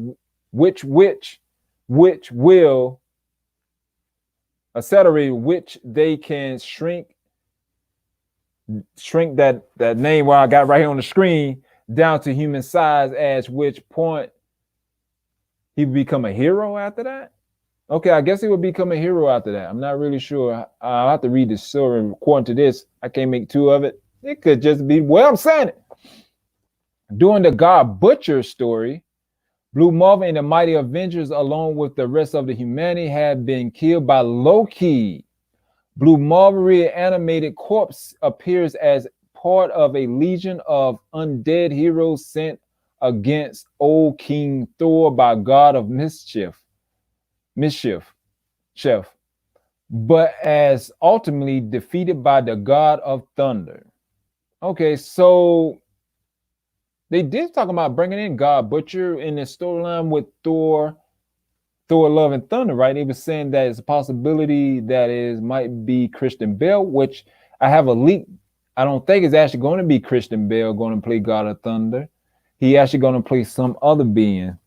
they can shrink that name where I got right here on the screen down to human size, at which point he would become a hero after that. Okay, I guess he would become a hero after that. I'm not really sure. I'll have to read the story. According to this, I can't make two of it. It could just be, well, I'm saying it. During the God Butcher story, Blue Marvel and the Mighty Avengers, along with the rest of the humanity, had been killed by Loki. Blue Marvel reanimated corpse appears as part of a legion of undead heroes sent against old King Thor by God of mischief, but as ultimately defeated by the God of Thunder. Okay, so they did talk about bringing in God Butcher in the storyline with Thor, Love and Thunder, right? They were saying that it's a possibility that it might be Christian Bale, which I have a leak. I don't think it's actually going to be Christian Bale going to play God of Thunder. He actually going to play some other being.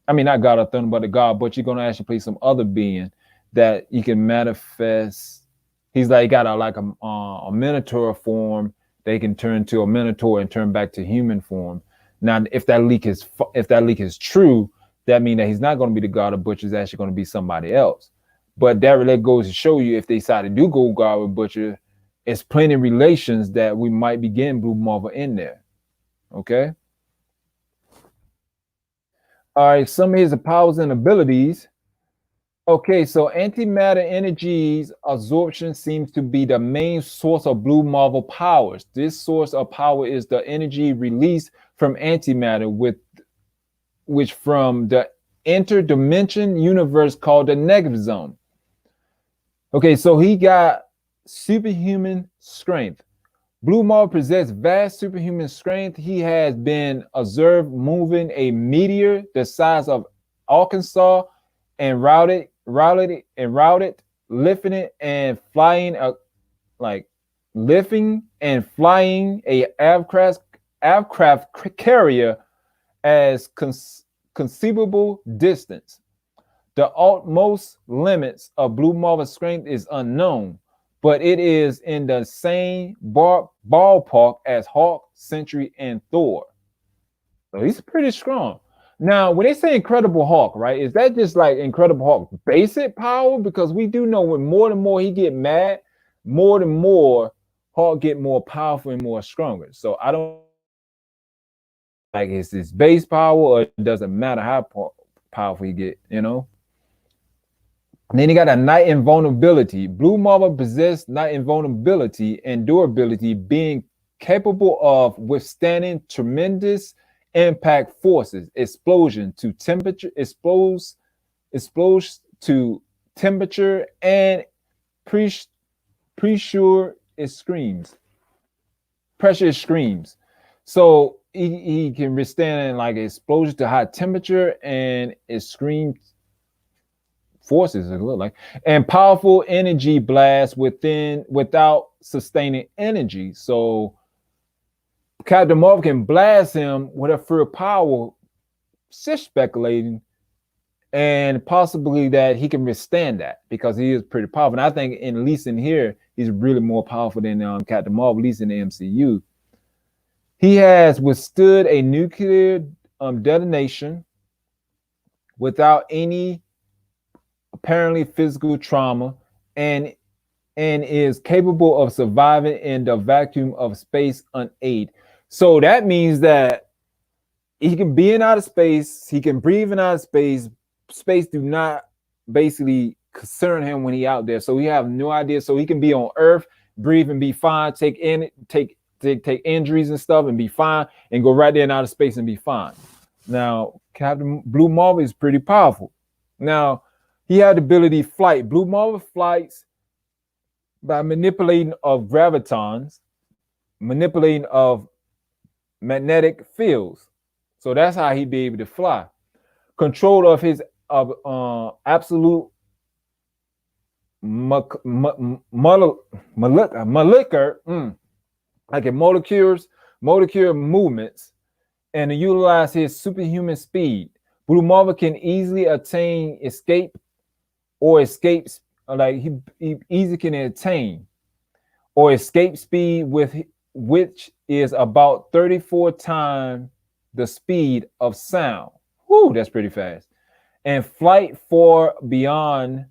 I mean, not God of Thunder, but the God Butcher. You're going to actually play some other being that you can manifest. He's like got a minotaur form. They can turn to a minotaur and turn back to human form. Now, if that leak is true, that means that he's not going to be the God of Butcher. It's actually going to be somebody else. But that really goes to show you, if they decide to do go God with Butcher, it's plenty of relations that we might be getting Blue Marvel in there. Okay. All right. Some of his powers and abilities. Okay, so antimatter energies absorption seems to be the main source of Blue Marvel powers. This source of power is the energy released from antimatter, which from the interdimension universe called the negative zone. Okay, so he got superhuman strength. Blue Marvel possesses vast superhuman strength. He has been observed moving a meteor the size of Arkansas and routed, lifting it and flying a aircraft carrier as conceivable distance. The utmost limits of Blue Marvel's strength is unknown, but it is in the same ballpark as Hulk, Sentry, and Thor. So he's pretty strong. Now, when they say Incredible Hulk, right, is that just like Incredible Hulk basic power? Because we do know when more and more he get mad, more and more Hulk get more powerful and more stronger. So I don't like it's his base power, or it doesn't matter how powerful he get, you know. And then he got a night invulnerability. Blue Marvel possesses night invulnerability and durability, being capable of withstanding tremendous impact forces, explosion to temperature, explodes to temperature, and pressure screams. So he can withstand like explosion to high temperature and extreme forces, it look like, and powerful energy blasts without sustaining energy. So Captain Marvel can blast him with a full power, speculating, and possibly that he can withstand that because he is pretty powerful. And I think, at least in here, he's really more powerful than Captain Marvel, at least in the MCU. He has withstood a nuclear detonation without any apparently physical trauma, and is capable of surviving in the vacuum of space unaided. So that means that he can be in outer space, he can breathe in outer space. Space do not basically concern him when he out there. So he have no idea. So he can be on Earth, breathe and be fine, take injuries and stuff and be fine, and go right there in outer space and be fine. Now, Captain Blue Marvel is pretty powerful. Now, he had the ability flight. Blue Marvel flights by manipulating of gravitons, manipulating of magnetic fields. So that's how he'd be able to fly. Control of his absolute molecular, like a molecular movements, and to utilize his superhuman speed. Blue Marvel can easily attain escapes, like he easily can attain or escape speed with which is about 34 times the speed of sound. Whoo, that's pretty fast. And flight for beyond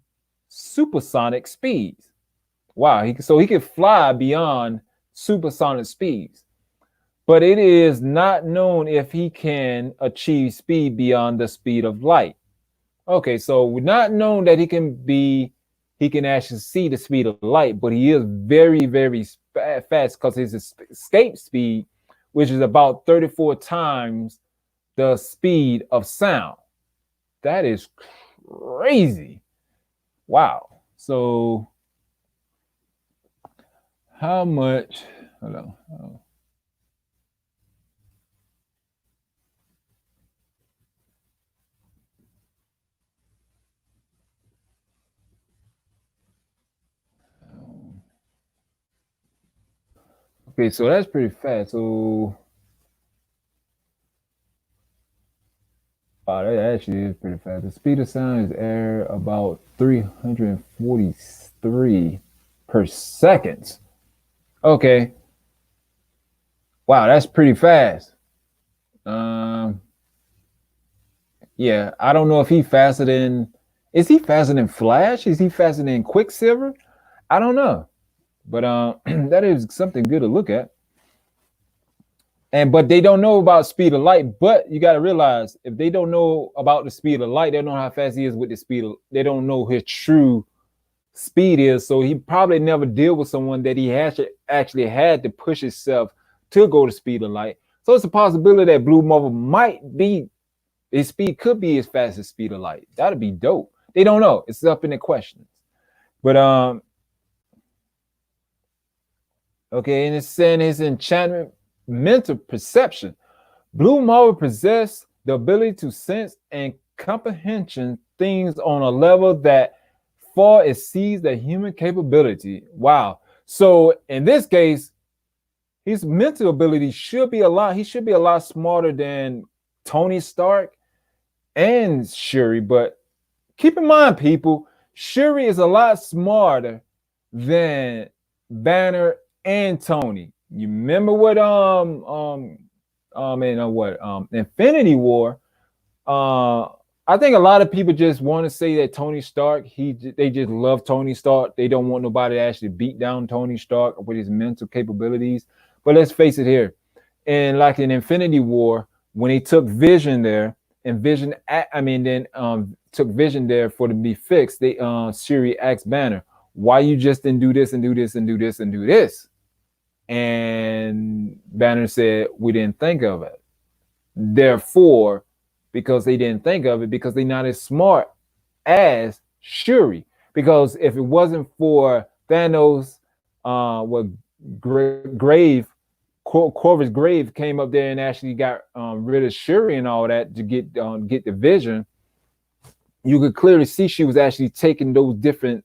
supersonic speeds. Wow, so he could fly beyond supersonic speeds. But it is not known if he can achieve speed beyond the speed of light. Okay, so we're not known that he can actually see the speed of light, but he is very, very fast because his escape speed, which is about 34 times the speed of sound. That is crazy. Wow. So how much? Hold on. Okay, so that's pretty fast. So wow, that actually is pretty fast. The speed of sound is air about 343 per second. Okay. Wow, that's pretty fast. Yeah, I don't know if he faster than. Is he faster than Flash? Is he faster than Quicksilver? I don't know, but that is something good to look at. But they don't know about speed of light. But you got to realize, if they don't know about the speed of light, they don't know how fast he is with the speed of. They don't know his true speed is. So he probably never deal with someone that he has actually had to push himself to go to speed of light. So it's a possibility that Blue Marvel might be, his speed could be as fast as speed of light. That'd be dope. They don't know. It's up in the questions. But okay, and it's saying his enchantment mental perception. Blue Marvel possess the ability to sense and comprehension things on a level that far exceeds the human capability. Wow. So in this case, his mental ability should be a lot. He should be a lot smarter than Tony Stark and Shuri. But keep in mind, people, Shuri is a lot smarter than Banner and Tony. You remember what Infinity War. I think a lot of people just want to say that Tony Stark, they just love Tony Stark. They don't want nobody to actually beat down Tony Stark with his mental capabilities. But let's face it here. And like in Infinity War, when he took Vision there, and Vision, took Vision there for to be fixed, they Shuri asked Banner, why you just didn't do this and do this and do this and do this? And Banner said, we didn't think of it. Therefore, because they didn't think of it, because they're not as smart as Shuri. Because if it wasn't for Thanos, Corvus Grave came up there and actually got rid of Shuri and all that to get the Vision, you could clearly see she was actually taking those different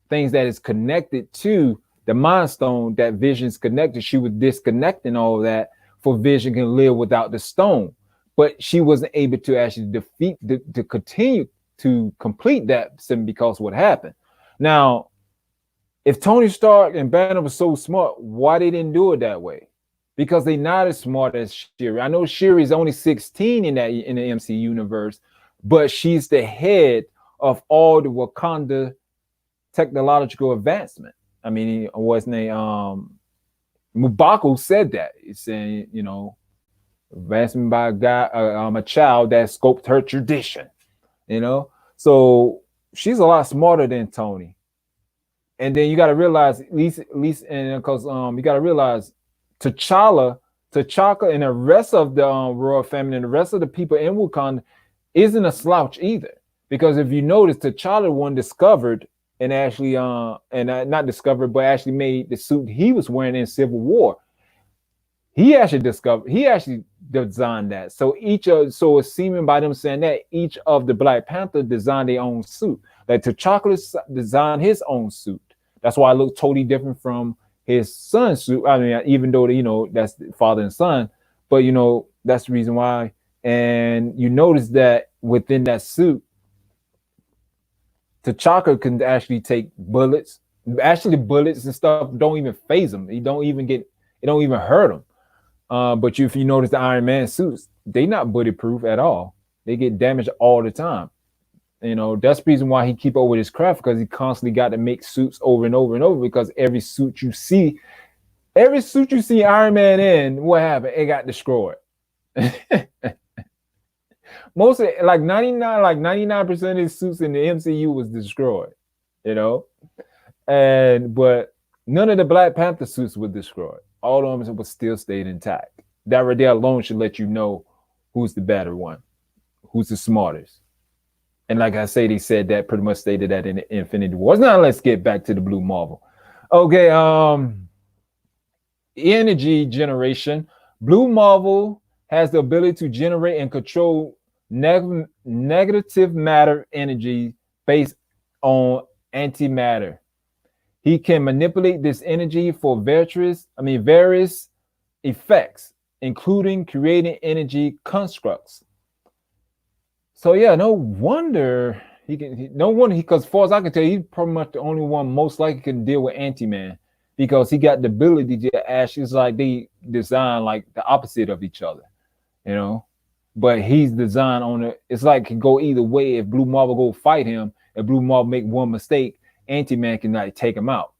things that is connected to the Mind Stone, that Vision's connected. She was disconnecting all of that for Vision can live without the stone. But she wasn't able to actually to continue to complete that because of what happened. Now, if Tony Stark and Banner was so smart, why they didn't do it that way? Because they're not as smart as Shuri. I know Shuri's only 16 in the MC universe, but she's the head of all the Wakanda technological advancement. I mean, what's his name? M'Baku said that. He's saying, advancement by a guy, a child that scoped her tradition. So she's a lot smarter than Tony. And then you got to realize, at least, and because you got to realize, T'Challa, and the rest of the royal family and the rest of the people in Wakanda isn't a slouch either. Because if you notice, T'Challa one discovered and actually not discovered, but actually made the suit he was wearing in Civil War. He actually designed that. So it's seeming by them saying that each of the Black Panther designed their own suit. Like T'Challa designed his own suit. That's why it looked totally different from his son's suit. I mean, even though that's father and son, but that's the reason why. And you notice that within that suit, T'Chaka can actually take bullets. Actually, bullets and stuff don't even phase him. He don't even get It don't even hurt him. But if you notice the Iron Man suits, they not bulletproof at all. They get damaged all the time. You know, that's the reason why he keep up with his craft, because he constantly got to make suits over and over and over, because every suit you see Iron Man in, what happened? It got destroyed. Most of it, like 99% of his suits in the MCU was destroyed, you know? But none of the Black Panther suits were destroyed. All of them was still stayed intact. That right there alone should let you know who's the better one, who's the smartest. And like I say, they said that, pretty much stated that in Infinity Wars. Now let's get back to the Blue Marvel. Okay, energy generation. Blue Marvel has the ability to generate and control negative matter energy based on antimatter. He can manipulate this energy for various effects, including creating energy constructs. So yeah, no wonder because as far as I can tell, he's pretty much the only one most likely can deal with Ant-Man, because he got the ability to actually, it's like they design like the opposite of each other, you know. But he's designed on it. It's like it can go either way. If Blue Marvel go fight him, if Blue Marvel make one mistake, Ant-Man can like take him out.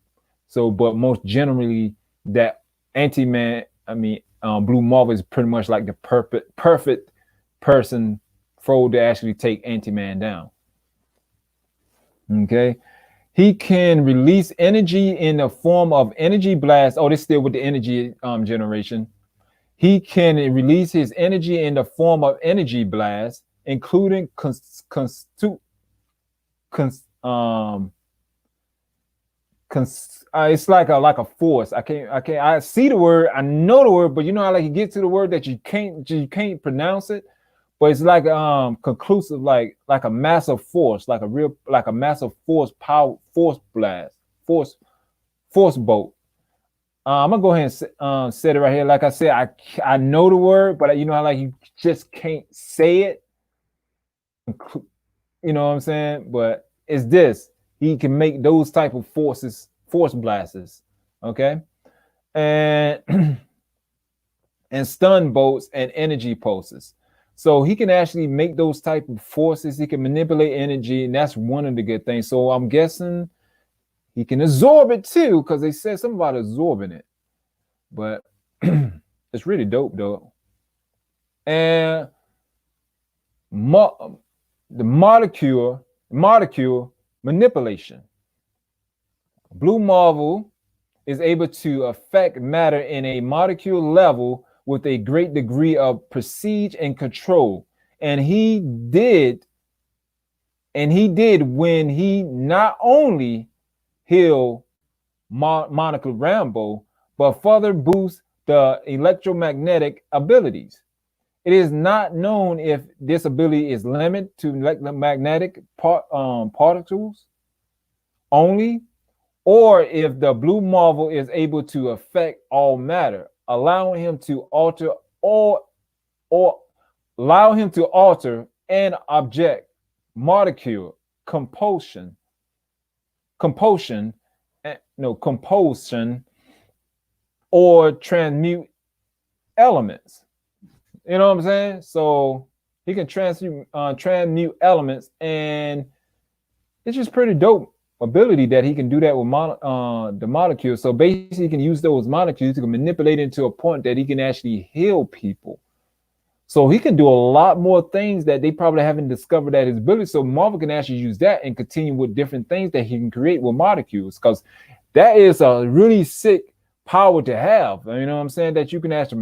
So, but most generally, that Ant-Man, Blue Marvel is pretty much like the perfect person for to actually take Ant-Man down. Okay, he can release energy in the form of energy blast. Oh, this still with the energy generation. He can release his energy in the form of energy blast, including it's like a force. I see the word, I know the word, but you know how like you get to the word that you can't pronounce it. But it's like conclusive, like a massive force, like a massive force blast, force bolt. I'm gonna go ahead and set it right here. Like I said, I know the word, but you know how like you just can't say it. You know what I'm saying? But it's this. He can make those type of force blasts. Okay, and and stun bolts and energy pulses. So he can actually make those type of forces. He can manipulate energy, and that's one of the good things. So I'm guessing he can absorb it too, because they said something about absorbing it. But it's really dope, though. And the molecule manipulation. Blue Marvel is able to affect matter in a molecule level with a great degree of prestige and control. And he did when he not only healed Monica Rambeau, but further boost the electromagnetic abilities. It is not known if this ability is limited to electromagnetic particles only, or if the Blue Marvel is able to affect all matter, allowing him to alter an object, molecule, compulsion, or transmute elements. You know what I'm saying? So he can transmute elements, and it's just pretty dope ability that he can do that with the molecules. So basically, he can use those molecules to manipulate it to a point that he can actually heal people. So he can do a lot more things that they probably haven't discovered at his ability. So Marvel can actually use that and continue with different things that he can create with molecules, because that is a really sick power to have. You know what I'm saying? That you can actually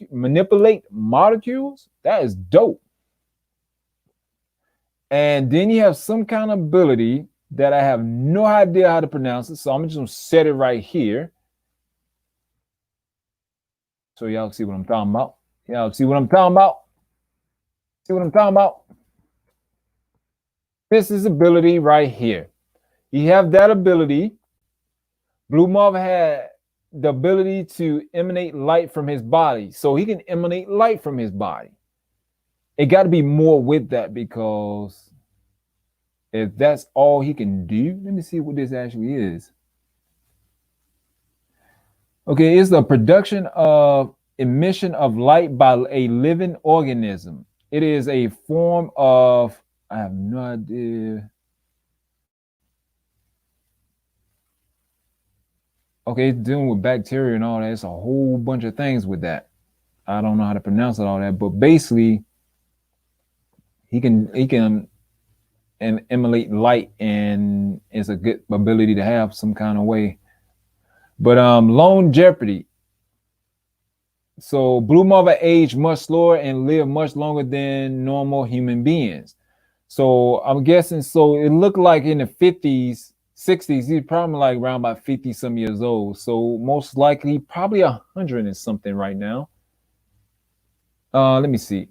manipulate molecules. That is dope. And then you have some kind of ability that I have no idea how to pronounce it. So I'm just gonna set it right here, so y'all see what I'm talking about. Y'all see what I'm talking about? See what I'm talking about? This is ability right here. You have that ability. Blue Marvel had the ability to emanate light from his body. So he can emanate light from his body. It got to be more with that, because if that's all he can do, let me see what this actually is. Okay, it's the production of emission of light by a living organism. It is a form of, I have no idea. Okay, it's dealing with bacteria and all that. It's a whole bunch of things with that. I don't know how to pronounce it all that, but basically he can and emulate light, and it's a good ability to have some kind of way. But lone jeopardy. So blue marvel age much slower and live much longer than normal human beings. So I'm guessing. So it looked like in the 50s, 60s, he's probably like around about 50 some years old. So most likely probably 100 and something right now. Let me see.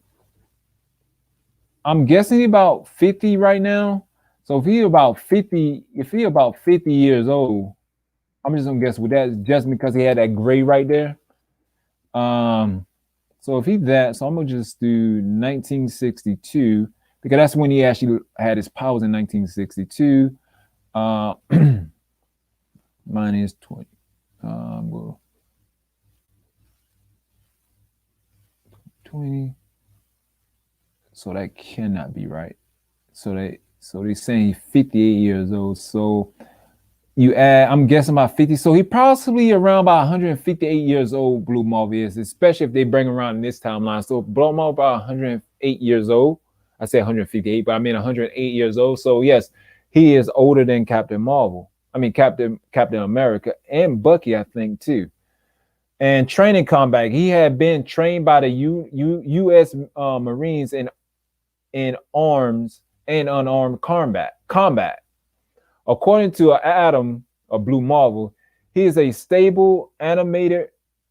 I'm guessing about 50 right now. So if he about 50 years old, I'm just gonna guess with that just because he had that gray right there. Um, so if he's that, so I'm gonna just do 1962 because that's when he actually had his powers in 1962. Uh, mine is 20. Well, 20. So that cannot be right. So they're saying he's 58 years old. So you add, I'm guessing about 50. So he possibly around about 158 years old, Blue Marvel is, especially if they bring around in this timeline. So Blue Marvel about 108 years old. I say 158, but I mean 108 years old. So yes, he is older than Captain Marvel. I mean Captain America and Bucky, I think too. And training combat, he had been trained by the U.S. Marines in arms and unarmed combat. According to Adam of Blue Marvel, he is a stable animated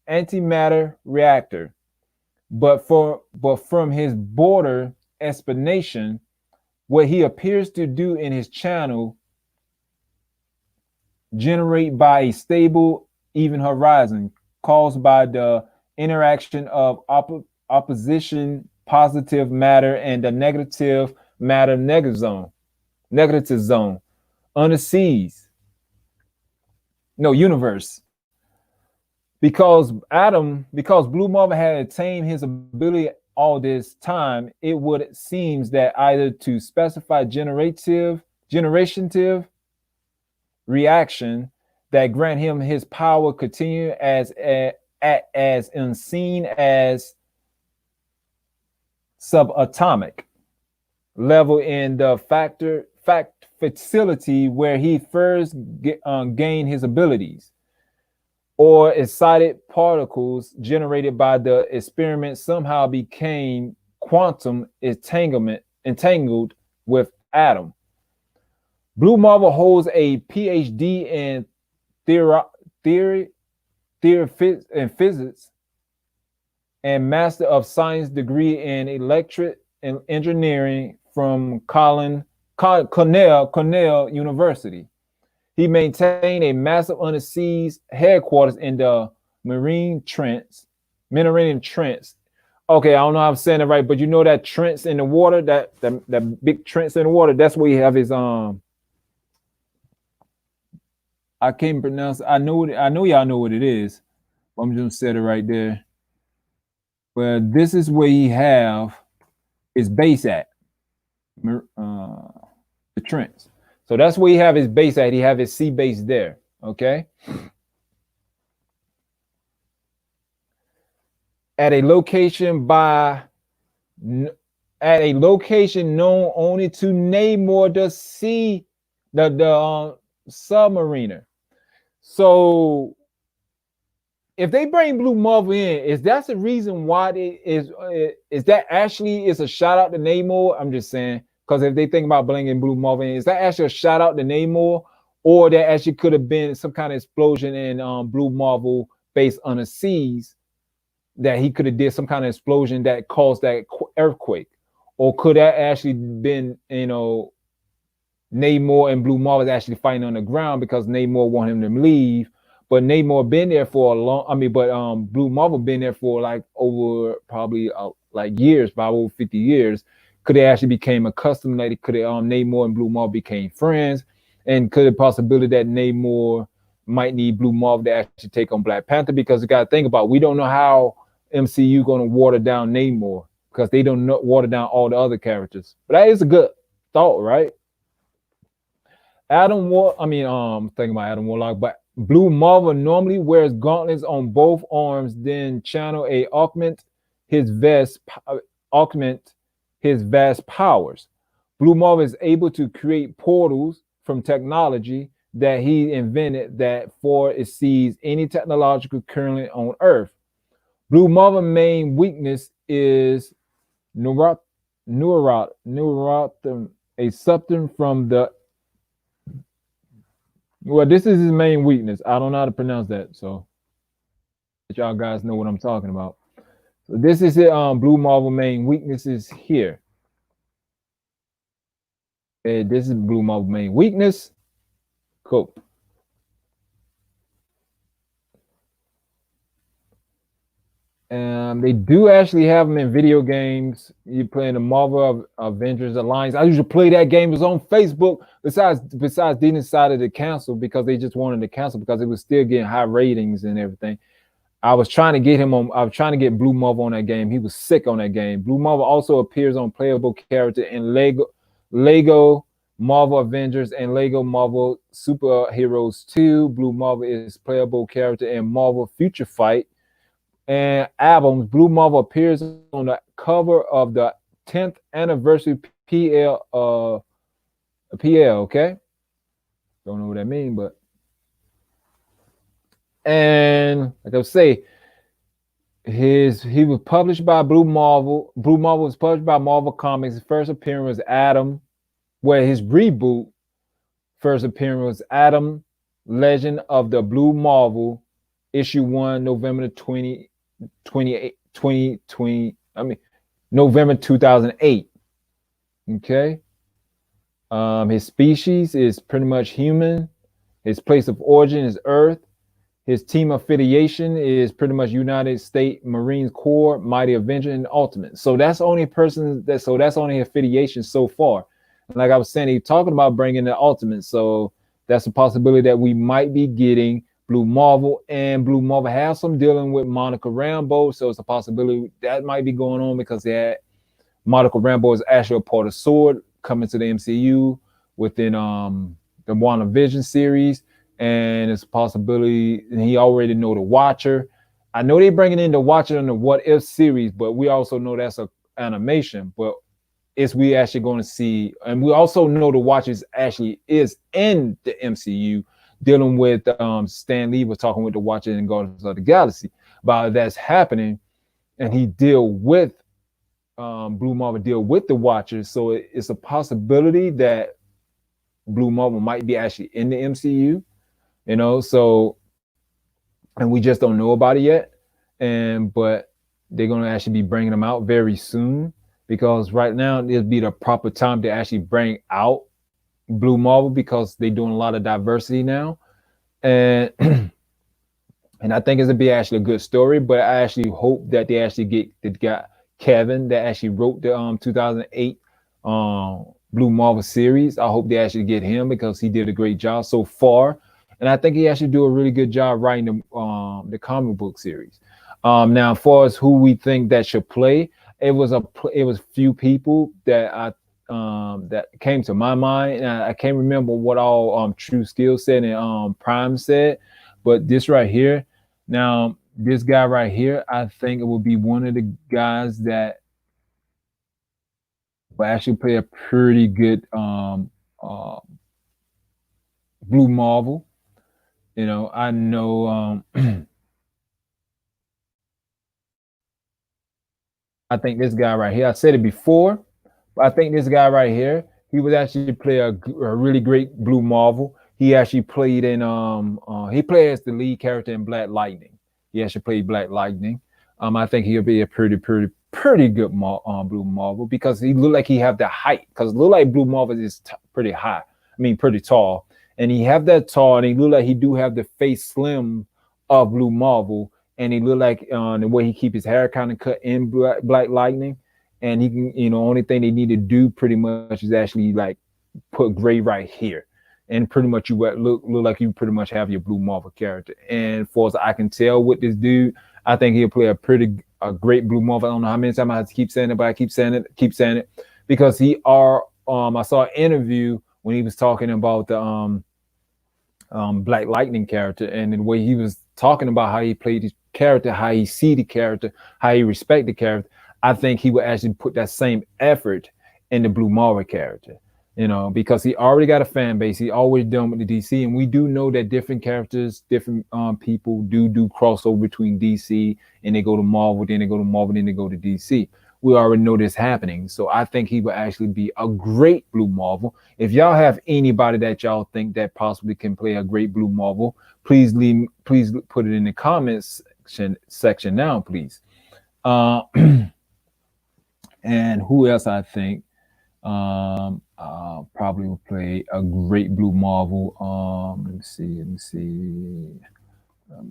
antimatter reactor. But from his border explanation, what he appears to do in his channel generate by a stable even horizon caused by the interaction of opposition positive matter and the negative matter negative zone on the seas. No, universe. Because Blue Marvel had attained his ability all this time, it would seems that either to specify generative reaction that grant him his power continue as unseen as subatomic level in the fact facility where he first gained his abilities, or excited particles generated by the experiment somehow became quantum entangled with atom. Blue Marvel holds a PhD in theory in physics and Master of Science degree in electric engineering from Cornell University. He maintained a massive underseas headquarters in the Mediterranean Trench. Okay, I don't know how I'm saying it right, but you know that trench in the water, that big trench in the water. That's where he have his I can't pronounce. I know y'all know what it is. I'm just gonna set it right there. Well, this is where he have his base at. The Trents. So that's where he have his base at. He have his sea base there. Okay. At a location known only to Namor the submariner. So if they bring Blue Marvel in, is that the reason why is that actually is a shout out to Namor? I'm just saying, because if they think about bringing Blue Marvel in, is that actually a shout out to Namor, or that actually could have been some kind of explosion in Blue Marvel based on the seas, that he could have did some kind of explosion that caused that earthquake, or could that actually been Namor and Blue Marvel actually fighting on the ground because Namor want him to leave, but Namor been there for a long. I mean, but Blue Marvel been there for like over probably like years, probably over 50 years. Could they actually became accustomed? Like, could Namor and Blue Marvel became friends, and could the possibility that Namor might need Blue Marvel to actually take on Black Panther, because you got to think about, we don't know how MCU going to water down Namor, because they don't know, water down all the other characters. But that is a good thought, right? Thinking about Adam Warlock, but Blue Marvel normally wears gauntlets on both arms, then channel a augment his vast powers. Blue Marvel is able to create portals from technology that he invented that for it sees any technological currently on Earth. Blue Marvel's main weakness is neurothum, a substance from the. Well, this is his main weakness. I don't know how to pronounce that, so y'all guys know what I'm talking about. So this is it. Blue Marvel main weaknesses here. And this is Blue Marvel main weakness. Cool. They do actually have them in video games. You playing the Marvel Avengers Alliance. I usually play that game. It was on Facebook. Besides, they decided to cancel because they just wanted to cancel because it was still getting high ratings and everything. I was trying to get him on. I was trying to get Blue Marvel on that game. He was sick on that game. Blue Marvel also appears on playable character in Lego Marvel Avengers and Lego Marvel Superheroes 2. Blue Marvel is playable character in Marvel Future Fight and albums. Blue Marvel appears on the cover of the 10th anniversary PL. Okay, don't know what that means, but and like I say, he was published by Blue Marvel. Blue Marvel was published by Marvel Comics. His first appearance was Adam, where his reboot first appearance was Adam, Legend of the Blue Marvel, issue 1, November 2008. Okay. His species is pretty much human. His place of origin is Earth. His team affiliation is pretty much United States Marine Corps, Mighty Avenger, and Ultimate. So that's only that's only affiliation so far. And like I was saying, he's talking about bringing the Ultimate. So that's a possibility that we might be getting Blue Marvel, and Blue Marvel has some dealing with Monica Rambeau. So it's a possibility that might be going on because Monica Rambeau is actually a part of Sword coming to the MCU within the WandaVision series. And it's a possibility, and he already know the Watcher. I know they're bringing in the Watcher in the What If series, but we also know that's a animation. But we actually going to see, and we also know the Watcher actually is in the MCU, dealing with Stan Lee was talking with the Watcher in Guardians of the Galaxy about that's happening, and he deal with Blue Marvel deal with the Watcher. So it's a possibility that Blue Marvel might be actually in the MCU. So, and we just don't know about it yet. But they're going to actually be bringing them out very soon, because right now it'll be the proper time to actually bring out Blue Marvel, because they're doing a lot of diversity now. And I think it's going to be actually a good story, but I actually hope that they actually get the guy, Kevin, that actually wrote the 2008 Blue Marvel series. I hope they actually get him, because he did a great job so far. And I think he actually do a really good job writing the comic book series. Now, as far as who we think that should play, it was few people that that came to my mind. And I can't remember what all True Skill said and Prime said, but this right here. Now, this guy right here, I think it will be one of the guys that will actually play a pretty good Blue Marvel. I know I think this guy right here, I said it before, but I think this guy right here, he would actually play a really great Blue Marvel. He actually played in he played as the lead character in Black Lightning. He actually played Black Lightning. I think he'll be a pretty good Blue Marvel, because he look like he have the height, because look like Blue Marvel is pretty high. Pretty tall. And he have that tall, and he look like he do have the face slim of Blue Marvel, and he look like the way he keep his hair kind of cut in Black Lightning, and he can, only thing they need to do pretty much is actually like put gray right here, and pretty much you look like you pretty much have your Blue Marvel character. And for as I can tell with this dude, I think he'll play a great Blue Marvel. I don't know how many times I have to keep saying it, but I keep saying it, because I saw an interview when he was talking about the Black Lightning character, and the way he was talking about how he played his character, how he see the character, how he respect the character. I think he would actually put that same effort in the Blue Marvel character, because he already got a fan base. He always done with the DC, and we do know that different characters, different people do crossover between DC, and they go to Marvel, then they go to Marvel, then they go to DC. We already know this happening. So I think he would actually be a great Blue Marvel. If y'all have anybody that y'all think that possibly can play a great Blue Marvel, please put it in the comments section now, please. And who else I think probably will play a great Blue Marvel? Let me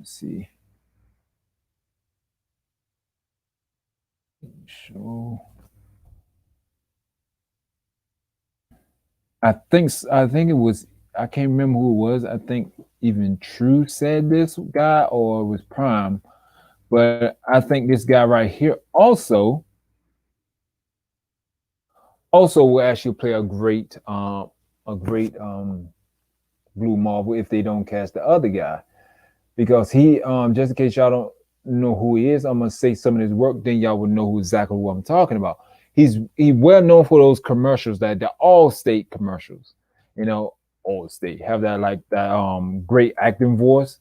see. Show. I think it was, I can't remember who it was. I think even True said this guy, or it was Prime, but I think this guy right here also will actually play a great Blue Marvel if they don't cast the other guy, because he just in case y'all don't know who he is, I'm gonna say some of his work, then y'all would know exactly who I'm talking about. He's well known for those commercials, that the Allstate commercials, Allstate have that great acting voice.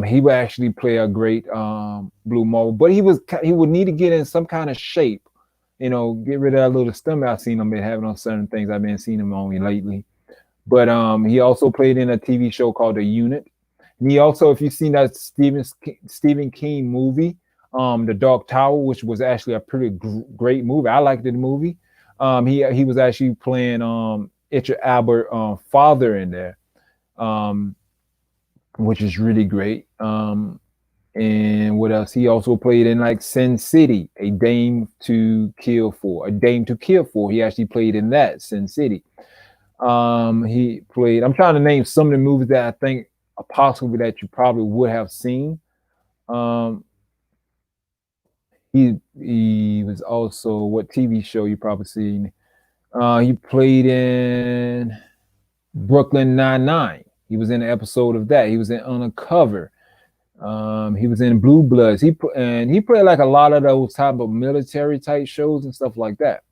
He would actually play a great Blue Marvel, but he would need to get in some kind of shape, get rid of that little stomach I've seen him been having on certain things I've been seeing him on lately. But he also played in a TV show called The Unit. And he also, if you've seen that Stephen King movie, The Dark Tower, which was actually a pretty great movie. I liked the movie. He was actually playing Idris Elba's father in there, which is really great. And what else? He also played in like Sin City, A Dame to Kill For. He actually played in that, Sin City. He played, I'm trying to name some of the movies that I think are possible that you probably would have seen. He was also, what TV show you probably seen? He played in Brooklyn Nine-Nine. He was in an episode of that. He was in Undercover. He was in Blue Bloods. He played like a lot of those type of military type shows and stuff like that.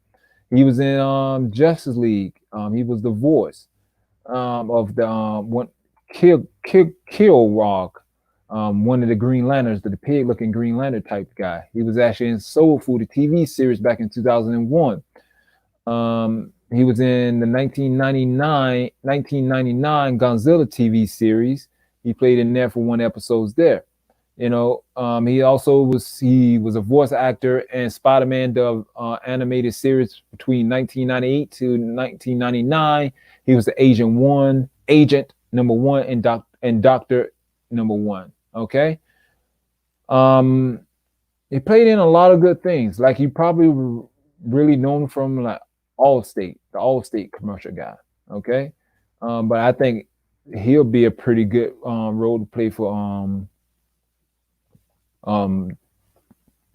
He was in Justice League. He was the voice of the one Kilrock, one of the Green Lanterns, the pig-looking Green Lantern type guy. He was actually in Soul Food, the TV series back in 2001. He was in the 1999 Godzilla TV series. He played in there for one episode there. He also was a voice actor in Spider-Man, the animated series between 1998 to 1999. He was the Agent number one, and Doctor number one. Okay. He played in a lot of good things. Like, you probably really known from like Allstate, the Allstate commercial guy. Okay. But I think he'll be a pretty good role to play for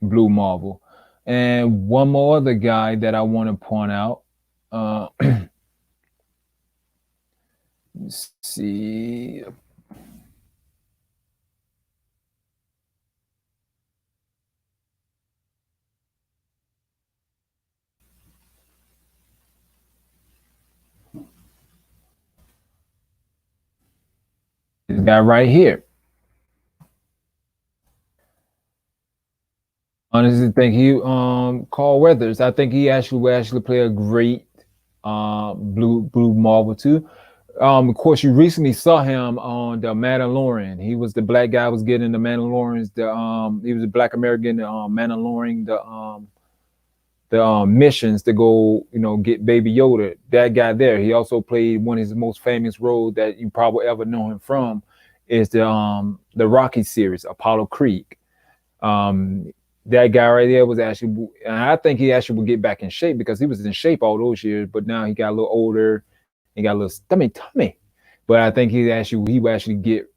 Blue Marvel. And one more other guy that I want to point out. Let's see. This guy right here. Honestly, think he Carl Weathers. I think he will actually play a great Blue Marvel too. Of course, you recently saw him on the Mandalorian. He was the black guy was getting the Mandalorians. He was a black American Mandalorian the missions to go get Baby Yoda. That guy there. He also played one of his most famous roles that you probably ever know him from is the Rocky series, Apollo Creed. That guy right there was actually, and I think he actually will get back in shape because he was in shape all those years, but now he got a little older. He got a little tummy. but I think he would actually get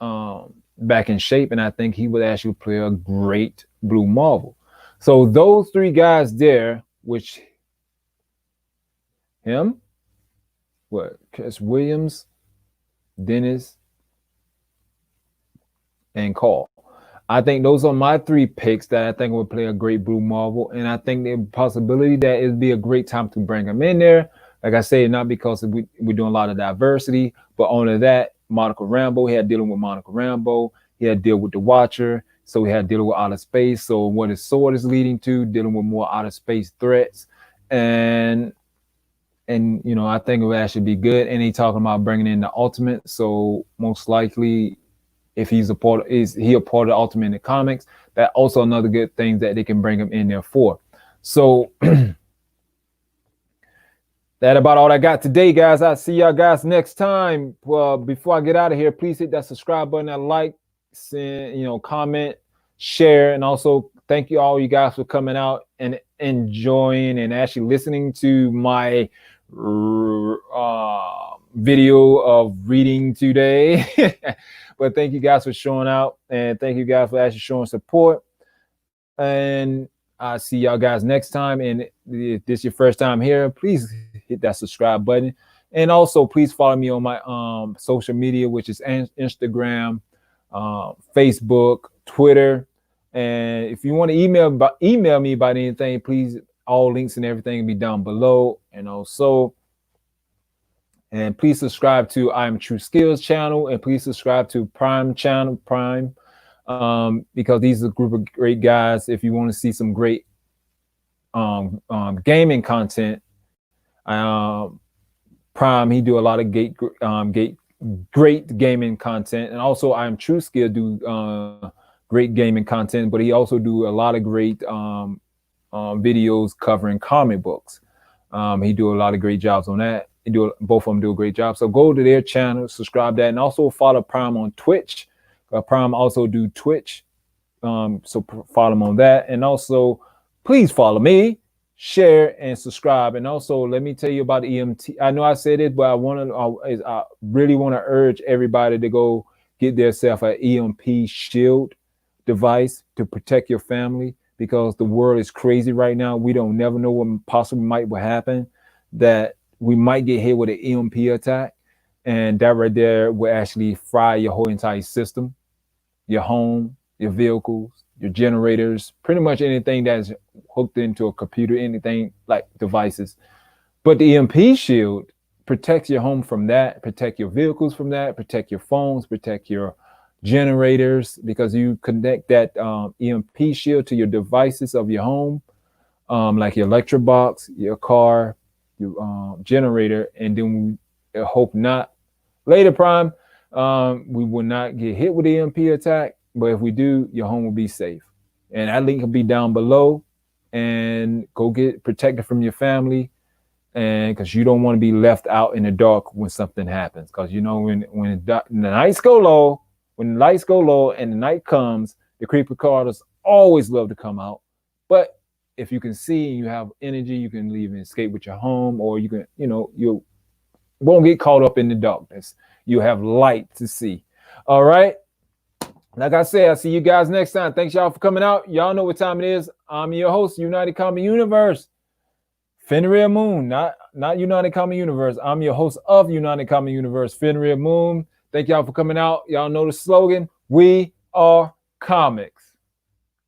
back in shape, and I think he would actually play a great Blue Marvel. So those three guys there, which him, Chris Williams, Dennis, and Carl. I think those are my three picks that I think would play a great Blue Marvel, and I think the possibility that it'd be a great time to bring them in there. Like I say, not because we're doing a lot of diversity, but only that Monica Rambeau, he had dealing with Monica Rambeau, he had to deal with the Watcher, so he had to deal with outer space. So what his sword is leading to, dealing with more outer space threats, and you know, I think it would actually be good. And he talking about bringing in the Ultimate, so most likely, if he's a part of the Ultimate in the comics, that also another good thing that they can bring him in there for. So that about all I got today, guys. I'll see y'all guys next time. Before I get out of here, please hit that subscribe button, that like, send, comment, share, and also thank you all you guys for coming out and enjoying and actually listening to my video of reading today. But thank you guys for showing out, and thank you guys for actually showing support. And I'll see y'all guys next time. And if this is your first time here, please hit that subscribe button. And also, please follow me on my social media, which is Instagram, Facebook, Twitter. And if you want to email me about anything, please, all links and everything will be down below. And please subscribe to I Am True Skills channel, and please subscribe to Prime channel, because these are a group of great guys. If you want to see some great gaming content, Prime, he do a lot of great gaming content, and also I Am True Skill do great gaming content, but he also do a lot of great videos covering comic books. He do a lot of great jobs on that. Both of them do a great job. So go to their channel, subscribe that, and also follow Prime on Twitch. Prime also do Twitch, so follow them on that. And also, please follow me, share, and subscribe. And also, let me tell you about EMT. I know I said it, but I really want to urge everybody to go get themselves an EMP Shield device to protect your family, because the world is crazy right now. We don't never know what possibly might happen, that we might get hit with an EMP attack, and that right there will actually fry your whole entire system, your home, your vehicles, your generators, pretty much anything that's hooked into a computer, anything like devices. But the EMP Shield protects your home from that, protect your vehicles from that, protect your phones, protect your generators, because you connect that EMP Shield to your devices of your home, like your electric box, your car, your generator, and then we hope not later, Prime, we will not get hit with the EMP attack, but if we do, your home will be safe. And that link will be down below, and go get protected from your family, and because you don't want to be left out in the dark when something happens, because when the lights go low, and the night comes, the creeper crawlers always love to come out. But if you can see and you have energy, you can leave and escape with your home, or you can, you won't get caught up in the darkness. You have light to see. All right. Like I said, I'll see you guys next time. Thanks y'all for coming out. Y'all know what time it is. I'm your host, United Comic Universe. Fenrir Moon, not United Comic Universe. I'm your host of United Comic Universe, Fenrir Moon. Thank y'all for coming out. Y'all know the slogan, we are comics.